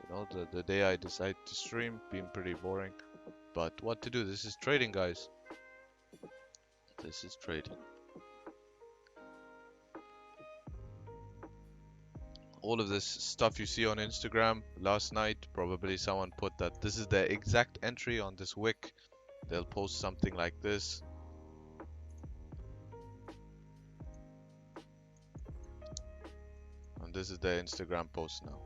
B: You know, the day I decide to stream, been pretty boring. But what to do? This is trading, guys. This is trading. All of this stuff you see on Instagram last night, probably someone put that this is their exact entry on this wick. They'll post something like this. And this is their Instagram post now.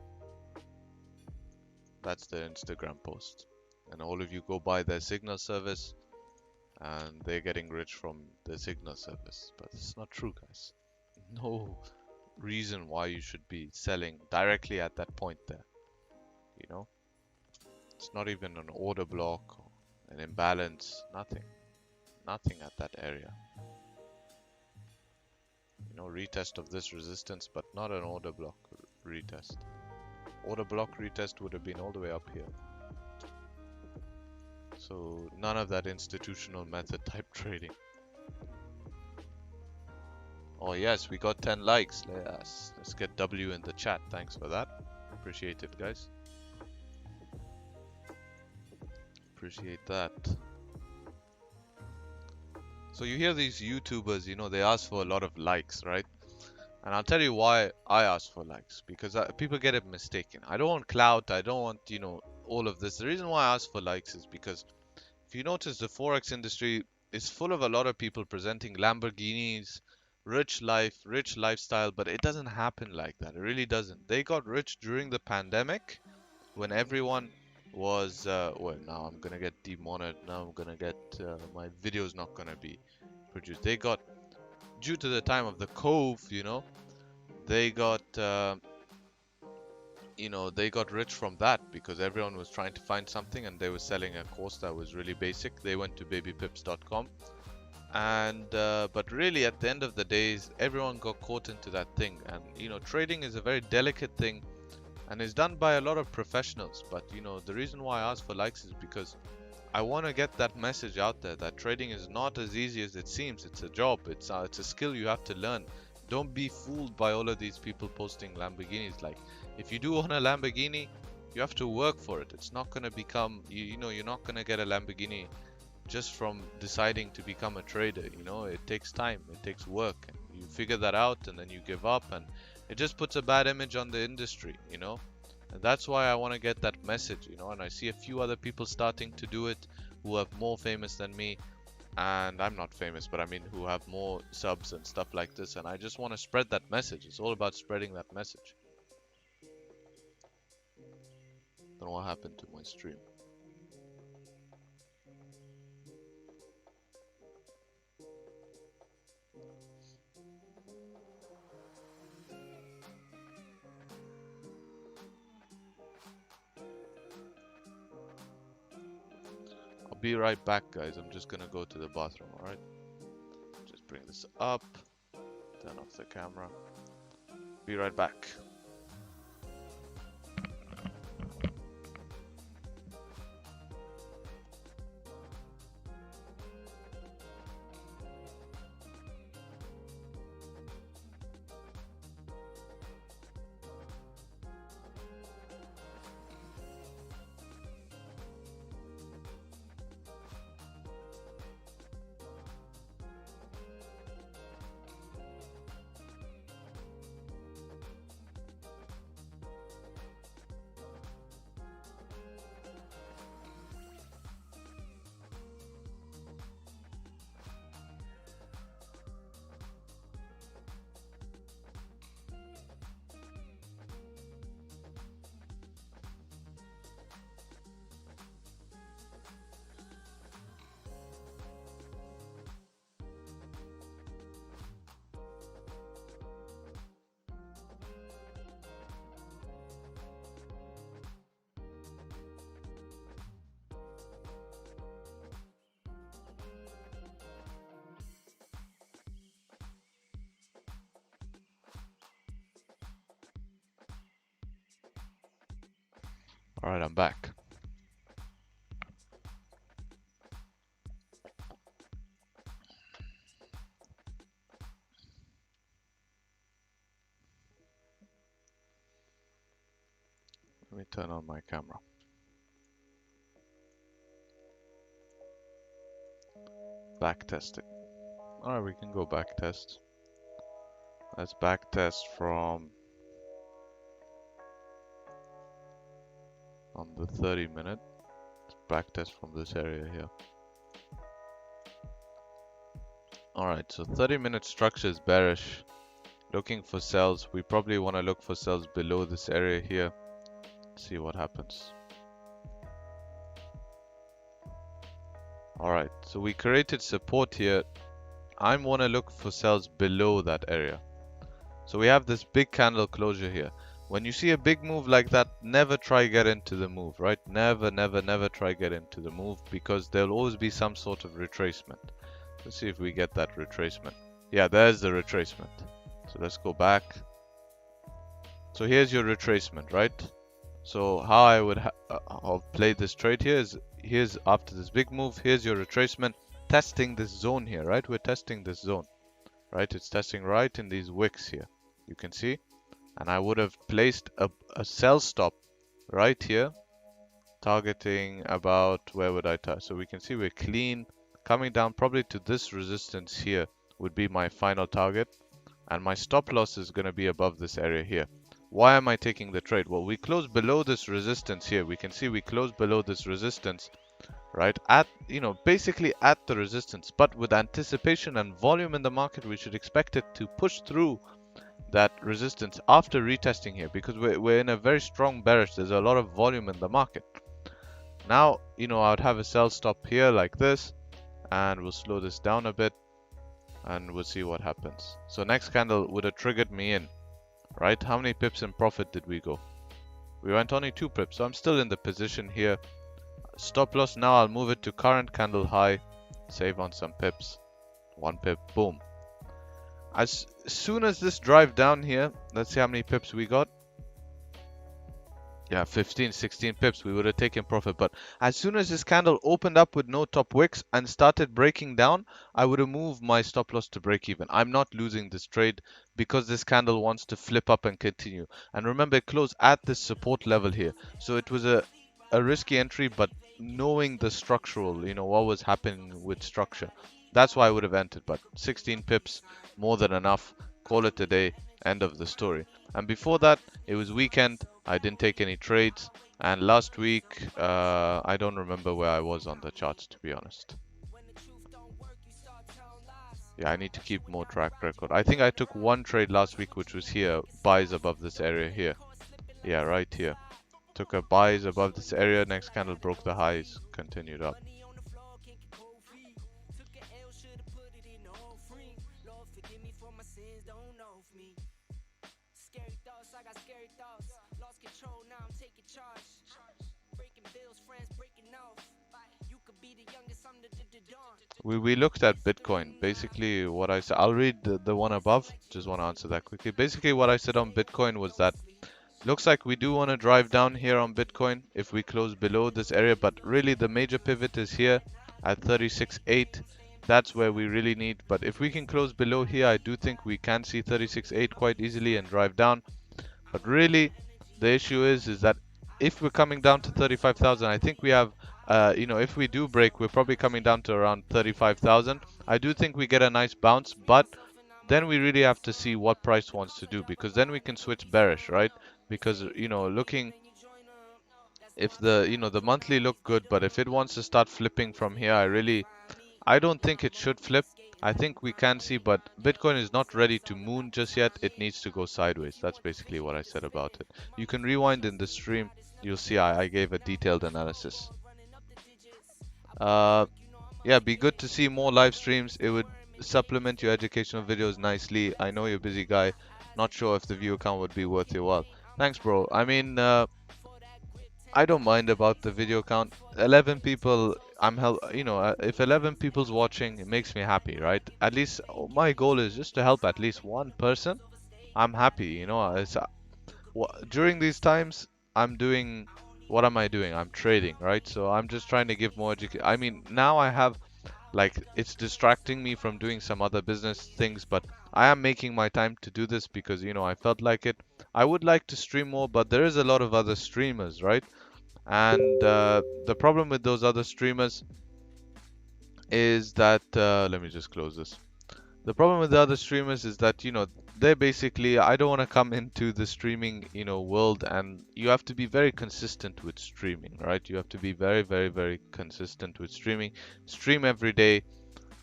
B: That's their Instagram post. And all of you go buy their Signal service and they're getting rich from the Signal service. But it's not true, guys. No reason why you should be selling directly at that point there. You know? It's not even an order block, or an imbalance, nothing. Nothing at that area. You know, retest of this resistance, but not an order block retest. Order block retest would have been all the way up here. So none of that institutional method type trading. Oh yes, we got 10 likes. Yes, let's get W in the chat. Thanks for that. Appreciate it, guys. Appreciate that. So you hear these YouTubers, you know, they ask for a lot of likes, right? And I'll tell you why I ask for likes. Because people get it mistaken. I don't want clout. I don't want, you know, all of this. The reason why I ask for likes is because if you notice, the Forex industry is full of a lot of people presenting Lamborghinis, rich life, rich lifestyle, but it doesn't happen like that. It really doesn't. They got rich during the pandemic when everyone was, well, now I'm gonna get demonetized. Now I'm gonna get, my video's not gonna be produced. They got, due to the time of the cove, you know, they got, you know, they got rich from that because everyone was trying to find something and they were selling a course that was really basic. They went to babypips.com and but really at the end of the days everyone got caught into that thing. And you know, trading is a very delicate thing and is done by a lot of professionals. But you know, the reason why I ask for likes is because I want to get that message out there that trading is not as easy as it seems. It's a job. It's a skill you have to learn. Don't be fooled by all of these people posting Lamborghinis. Like, if you do own a Lamborghini, you have to work for it. It's not going to become, you know, you're not going to get a Lamborghini just from deciding to become a trader. You know, it takes time, it takes work. And you figure that out and then you give up, and it just puts a bad image on the industry, you know. And that's why I want to get that message, you know. And I see a few other people starting to do it who are more famous than me. And I'm not famous, but I mean who have more subs and stuff like this. And I just want to spread that message. It's all about spreading that message. Don't know what happened to my stream. I'll be right back, guys. I'm just gonna go to the bathroom, alright? Just bring this up. Turn off the camera. Be right back. Alright, I'm back. Let me turn on my camera. Backtesting. Alright, we can go backtest. Let's backtest from on the 30-minute. Let's backtest from this area here. Alright, so 30-minute structure is bearish. Looking for sells. We probably want to look for sells below this area here. See what happens. Alright, so we created support here. I want to look for sells below that area. So we have this big candle closure here. When you see a big move like that, never try get into the move, right? Never, never, never try get into the move, because there'll always be some sort of retracement. Let's see if we get that retracement. Yeah, there's the retracement. So let's go back. So here's your retracement, right? So how I would play this trade here is, here's after this big move, here's your retracement, testing this zone here, right? We're testing this zone, right? It's testing right in these wicks here, you can see. And I would have placed a sell stop right here, targeting about, where would I touch? So we can see we're clean, coming down probably to this resistance here would be my final target. And my stop loss is going to be above this area here. Why am I taking the trade? Well, we close below this resistance here. We can see we close below this resistance, right? At, basically at the resistance. But with anticipation and volume in the market, we should expect it to push through that resistance after retesting here, because we're in a very strong bearish. There's a lot of volume in the market. Now, I would have a sell stop here like this, and we'll slow this down a bit. And we'll see what happens. So next candle would have triggered me in, right? How many pips in profit did we go? We went only 2 pips, so I'm still in the position here. Stop loss now, I'll move it to current candle high, save on some pips. 1 pip, boom. As soon as this drive down here, let's see how many pips we got. Yeah, 15, 16 pips, we would have taken profit. But as soon as this candle opened up with no top wicks and started breaking down, I would have moved my stop loss to break even. I'm not losing this trade because this candle wants to flip up and continue. And remember, it closed at this support level here. So it was a risky entry, but knowing the structural, what was happening with structure. That's why I would have entered. But 16 pips, more than enough. Call it a day. End of the story. And before that, it was weekend. I didn't take any trades. And last week, I don't remember where I was on the charts, to be honest. Yeah, I need to keep more track record. I think I took 1 trade last week, which was here. Buys above this area here. Yeah, right here. Took a buys above this area. Next candle broke the highs. Continued up. We looked at Bitcoin. Basically, what I said, I'll read the one above. Just want to answer that quickly. Basically, what I said on Bitcoin was that looks like we do want to drive down here on Bitcoin if we close below this area, but really the major pivot is here at 36.8. That's where we really need. But if we can close below here, I do think we can see 36.8 quite easily and drive down. But really, the issue is that if we're coming down to 35,000, I think we have, if we do break, we're probably coming down to around 35,000. I do think we get a nice bounce, but then we really have to see what price wants to do, because then we can switch bearish, right? Because, looking, if the monthly look good, but if it wants to start flipping from here, I don't think it should flip. I think we can see, but Bitcoin is not ready to moon just yet. It needs to go sideways. That's basically what I said about it. You can rewind in the stream. You'll see I gave a detailed analysis. Yeah, be good to see more live streams. It would supplement your educational videos nicely. I know you're a busy guy. Not sure if the view count would be worth your while. Thanks, bro. I mean, I don't mind about the video count. 11 people, if 11 people's watching, it makes me happy, right? At least my goal is just to help at least one person. I'm happy, during these times, I'm doing what am I doing? I'm trading, right? So I'm just trying to give more education. I mean, now I have like it's distracting me from doing some other business things, but I am making my time to do this because I felt like it. I would like to stream more, but there is a lot of other streamers, right? And the problem with those other streamers is that let me just close this. The problem with the other streamers is that, they're basically, I don't want to come into the streaming, world, and you have to be very consistent with streaming, right? You have to be very, very, very consistent with streaming. Stream every day,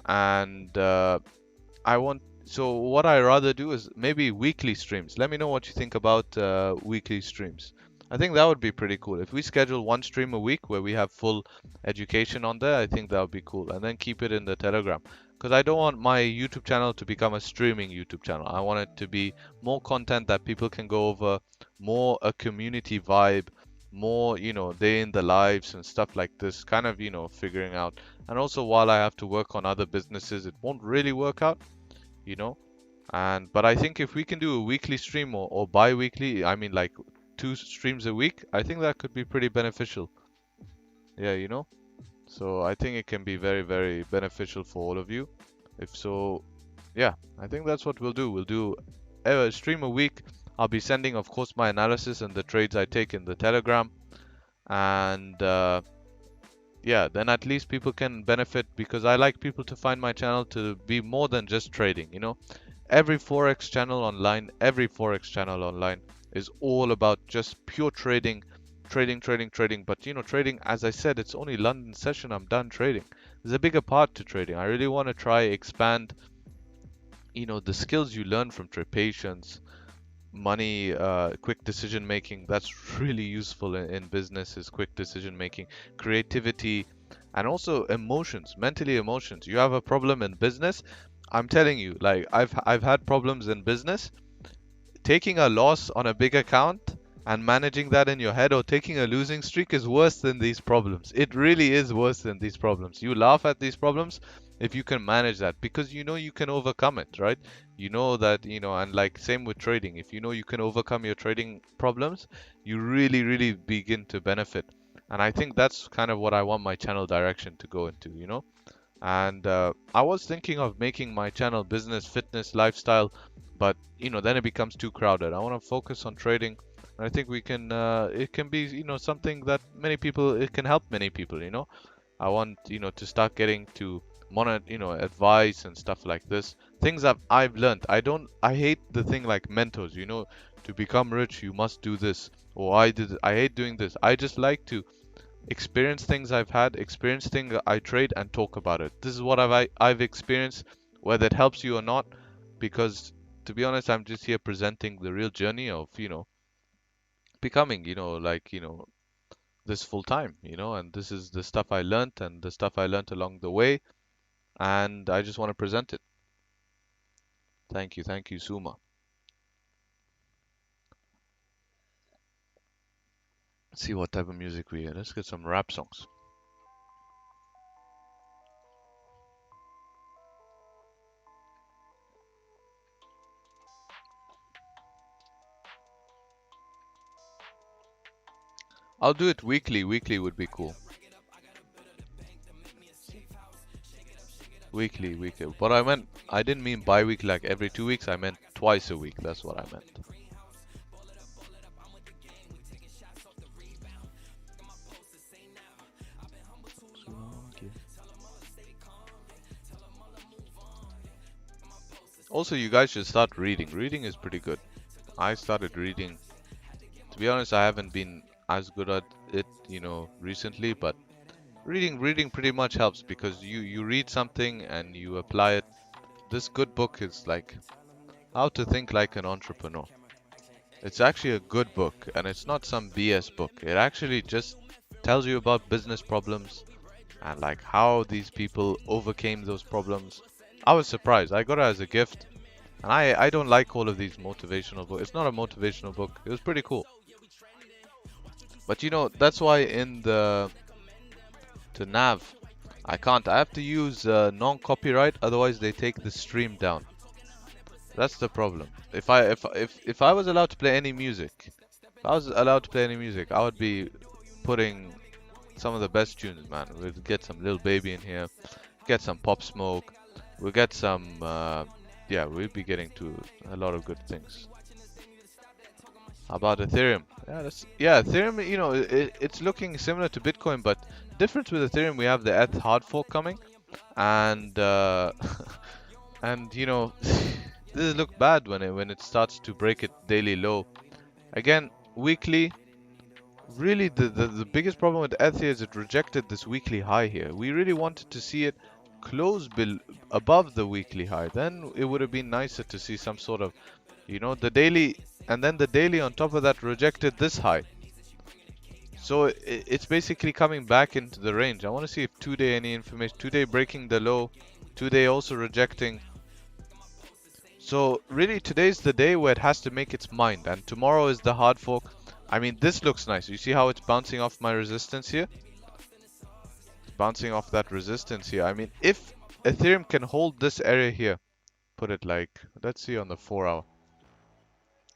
B: and so what I rather do is maybe weekly streams. Let me know what you think about weekly streams. I think that would be pretty cool. If we schedule one stream a week where we have full education on there, I think that would be cool. And then keep it in the Telegram. Because I don't want my YouTube channel to become a streaming YouTube channel. I want it to be more content that people can go over, more a community vibe, more, day in the lives and stuff like this, kind of, figuring out. And also while I have to work on other businesses, it won't really work out, you know. But I think if we can do a weekly stream or bi-weekly, I mean like 2 streams a week, I think that could be pretty beneficial. Yeah, so I think it can be very, very beneficial for all of you. If so, yeah, I think that's what we'll do. We'll do a stream a week. I'll be sending, of course, my analysis and the trades I take in the Telegram. And yeah, then at least people can benefit, because I like people to find my channel to be more than just trading, Every Forex channel online is all about just pure trading, trading, trading, trading. But trading, as I said, it's only London session. I'm done trading. There's a bigger part to trading. I really want to try expand, the skills you learn from trade, patience, money, quick decision making. That's really useful in business, is quick decision making, creativity, and also emotions, mentally emotions. You have a problem in business. I'm telling you, like I've had problems in business. Taking a loss on a big account and managing that in your head, or taking a losing streak, is worse than these problems. It really is worse than these problems. You laugh at these problems if you can manage that, because you can overcome it, right? You know that, and like same with trading. If you can overcome your trading problems, you really, really begin to benefit. And I think that's kind of what I want my channel direction to go into. And I was thinking of making my channel business, fitness, lifestyle, but then it becomes too crowded. I want to focus on trading, and I think we can. It can be something that many people. It can help many people. I want to start getting to monitor advice and stuff like this. Things that I've learned. I hate the thing like mentors. To become rich, you must do this. Or I hate doing this. I just like to experience things I've had, experience things I trade, and talk about it. This is what I've experienced, whether it helps you or not, because to be honest, I'm just here presenting the real journey of, becoming, this full time, and this is the stuff I learned and the stuff I learned along the way, and I just want to present it. Thank you, Suma. Let's see what type of music we hear. Let's get some rap songs. I'll do it weekly. Weekly would be cool. Weekly. But I didn't mean bi-weekly, like every 2 weeks. I meant twice a week. That's what I meant. Also, you guys should start reading. Reading is pretty good. I started reading. To be honest, I haven't been as good at it, recently, but reading pretty much helps, because you read something and you apply it. This good book is like How to Think Like an Entrepreneur. It's actually a good book, and it's not some BS book. It actually just tells you about business problems and like how these people overcame those problems. I was surprised. I got it as a gift. And I don't like all of these motivational books. It's not a motivational book. It was pretty cool. But that's why to nav, I can't. I have to use non-copyright, otherwise they take the stream down. That's the problem. If I was allowed to play any music, I would be putting some of the best tunes, man. We'll get some Lil Baby in here, get some Pop Smoke, we'll get some, yeah, we'll be getting to a lot of good things. How about Ethereum? Yeah, Ethereum, you know, it's looking similar to Bitcoin, but difference with Ethereum, we have the ETH hard fork coming, and and you know, this look bad when it starts to break its daily low. Again, weekly. Really, the biggest problem with ETH here is it rejected this weekly high here. We really wanted to see it close above the weekly high. Then it would have been nicer to see some sort of, you know, the daily, and then the daily on top of that rejected this high. So it's basically coming back into the range. I want to see if today any information. Today breaking the low, today also rejecting. So really today's the day where it has to make its mind, and tomorrow is the hard fork. I mean, this looks nice. You see how it's bouncing off my resistance here? It's bouncing off that resistance here. I mean, if Ethereum can hold this area here, put it like, let's see on the 4 hour.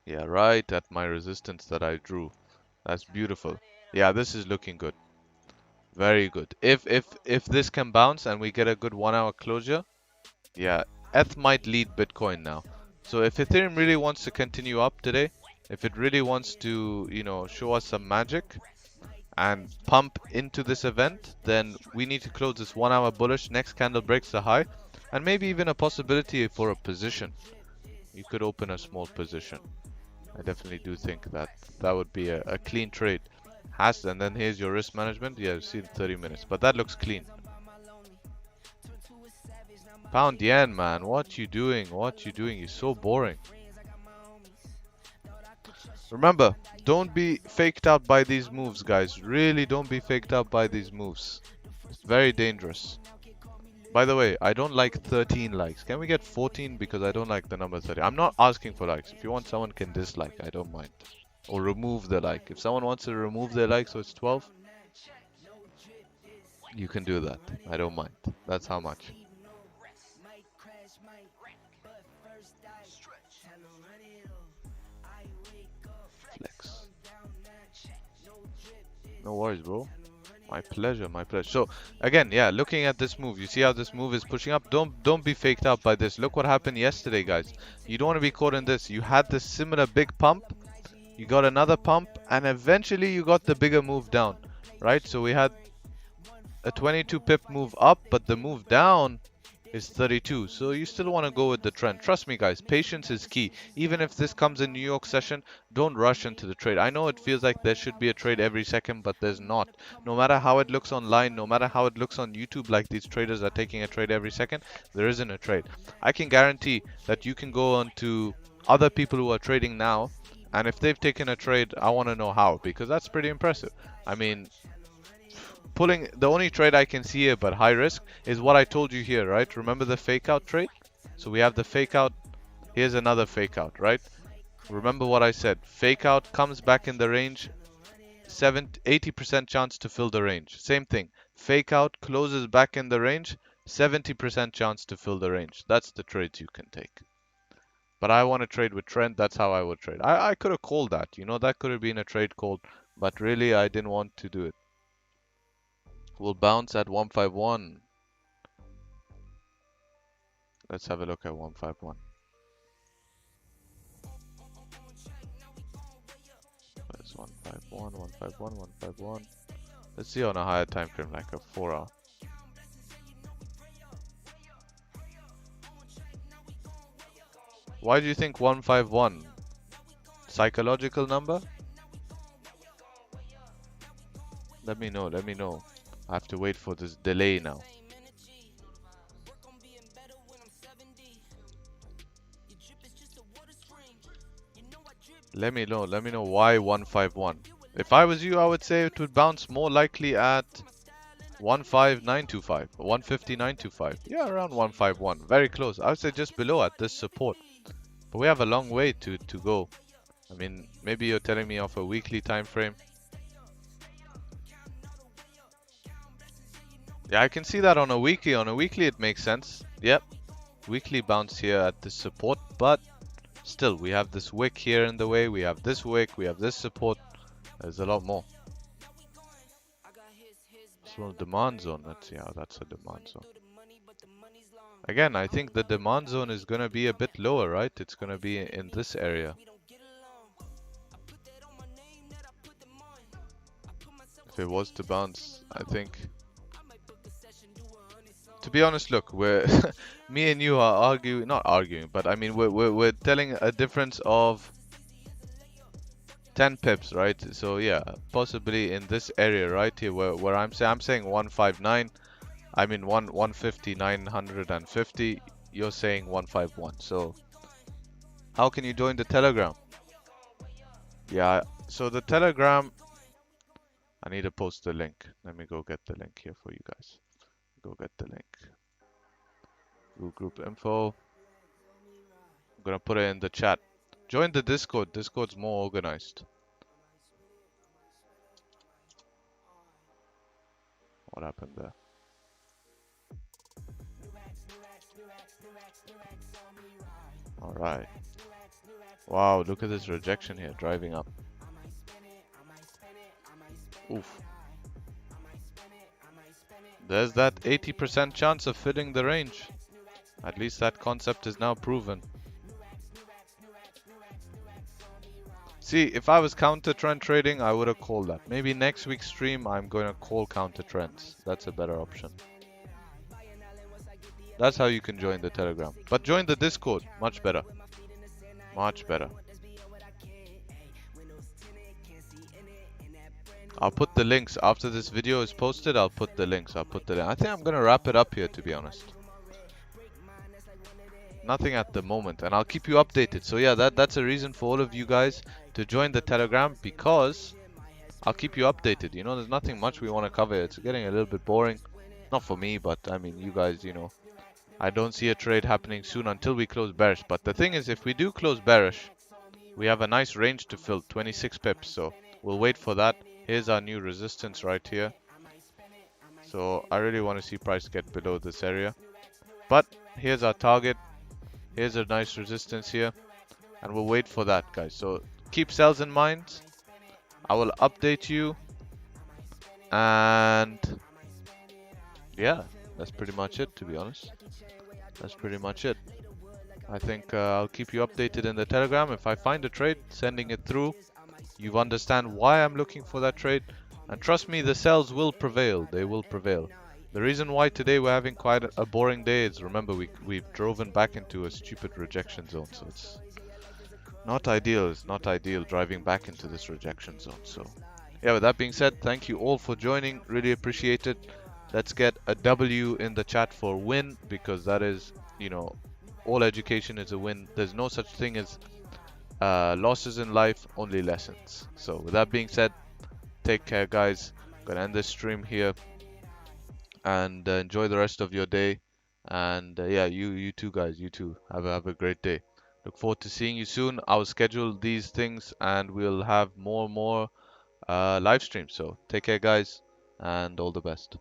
B: Yeah, right at my resistance that I drew. That's beautiful. Yeah, this is looking good. Very good. If this can bounce and we get a good 1 hour closure, yeah, ETH might lead Bitcoin now. So if Ethereum really wants to continue up today, if it really wants to, you know, show us some magic and pump into this event, then we need to close this 1 hour bullish. Next candle breaks the high, and maybe even a possibility for a position. You could open a small position. I definitely do think that that would be a clean trade. And then here's your risk management. Yeah, you see the 30 minutes, but that looks clean. Pound yen, man, what you doing? What you doing? You're so boring. Remember, don't be faked out by these moves, guys. Really don't be faked out by these moves. It's very dangerous. By the way, I don't like 13 likes. Can we get 14? Because I don't like the number 30. I'm not asking for likes. If you want, someone can dislike. I don't mind. Or remove the like. If someone wants to remove their like so it's 12, you can do that. I don't mind. That's how much. Flex. No worries, bro. My pleasure, my pleasure. So again, yeah, looking at this move, you see how this move is pushing up. Don't be faked out by this. Look what happened yesterday, guys. You don't want to be caught in this. You had this similar big pump, you got another pump, and eventually you got the bigger move down, right? So we had a 22 pip move up, but the move down is 32. So you still want to go with the trend. Trust me, guys, patience is key. Even if this comes in New York session, don't rush into the trade. I know it feels like there should be a trade every second, but there's not. No matter how it looks online, no matter how it looks on YouTube, like these traders are taking a trade every second, there isn't a trade. I can guarantee that you can go on to other people who are trading now, and if they've taken a trade, I want to know how, because that's pretty impressive. I mean, pulling the only trade I can see here but high risk is what I told you here, right? Remember the fake out trade? So we have the fake out. Here's another fake out, right? Remember what I said. Fake out comes back in the range, 80% chance to fill the range. Same thing. Fake out closes back in the range, 70% chance to fill the range. That's the trades you can take. But I want to trade with trend. That's how I would trade. I could have called that. You know, that could have been a trade called, but really I didn't want to do it. We'll bounce at 151. Let's have a look at 151. That's 151, 151, 151. Let's see on a higher time frame, like a 4 hour. Why do you think 151? Psychological number? Let me know, let me know. I have to wait for this delay now. Let me know why 151. If I was you, I would say it would bounce more likely at 15925, 15925. Yeah, around 151. Very close. I would say just below at this support. But we have a long way to go. I mean, maybe you're telling me off a weekly time frame. Yeah, I can see that on a weekly. On a weekly, it makes sense. Yep. Weekly bounce here at this support, but still, we have this wick here in the way. We have this wick. We have this support. There's a lot more. Small demand zone. Let's see how that's a demand zone. Again, I think the demand zone is gonna be a bit lower, right? It's gonna be in this area. If it was to bounce, I think. To be honest, look, we're me and you are arguing, not arguing, but I mean we're telling a difference of 10 pips, right? So yeah, possibly in this area right here where I'm saying 159, I mean 150, 950, you're saying 151. So how can you join the Telegram? Yeah, so the Telegram, I need to post the link. Let me go get the link here for you guys. Go get the link. Group info. I'm gonna put it in the chat. Join the Discord. Discord's more organized. What happened there? Alright. Wow, look at this rejection here, driving up. Oof. There's that 80% chance of filling the range. At least that concept is now proven. See, if I was counter trend trading, I would have called that. Maybe next week's stream, I'm going to call counter trends. That's a better option. That's how you can join the Telegram. But join the Discord. Much better. Much better. I'll put the links after this video is posted. I'll put the links. I think I'm gonna wrap it up here, to be honest. Nothing at the moment, and I'll keep you updated. So yeah, that's a reason for all of you guys to join the Telegram, because I'll keep you updated. You know, there's nothing much we want to cover. It's getting a little bit boring. Not for me, but I mean, you guys, you know, I don't see a trade happening soon until we close bearish. But the thing is, if we do close bearish, we have a nice range to fill, 26 pips. So we'll wait for that. Here's our new resistance right here. So I really want to see price get below this area. But here's our target. Here's a nice resistance here. And we'll wait for that, guys. So keep sells in mind. I will update you. And yeah, that's pretty much it, to be honest. That's pretty much it. I think I'll keep you updated in the Telegram. If I find a trade, sending it through. You understand why I'm looking for that trade, and trust me, the sells will prevail. They will prevail. The reason why today we're having quite a boring day is, remember, we've driven back into a stupid rejection zone, so it's not ideal. It's not ideal driving back into this rejection zone. So yeah, with that being said, thank you all for joining. Really appreciate it. Let's get a W in the chat for win, because that is, you know, all education is a win. There's no such thing as losses in life, only lessons. So with that being said, take care, guys. Gonna end this stream here, and enjoy the rest of your day. And yeah, you too, guys. You too. Have a great day. Look forward to seeing you soon. I'll schedule these things, and we'll have more and more live streams. So take care, guys, and all the best.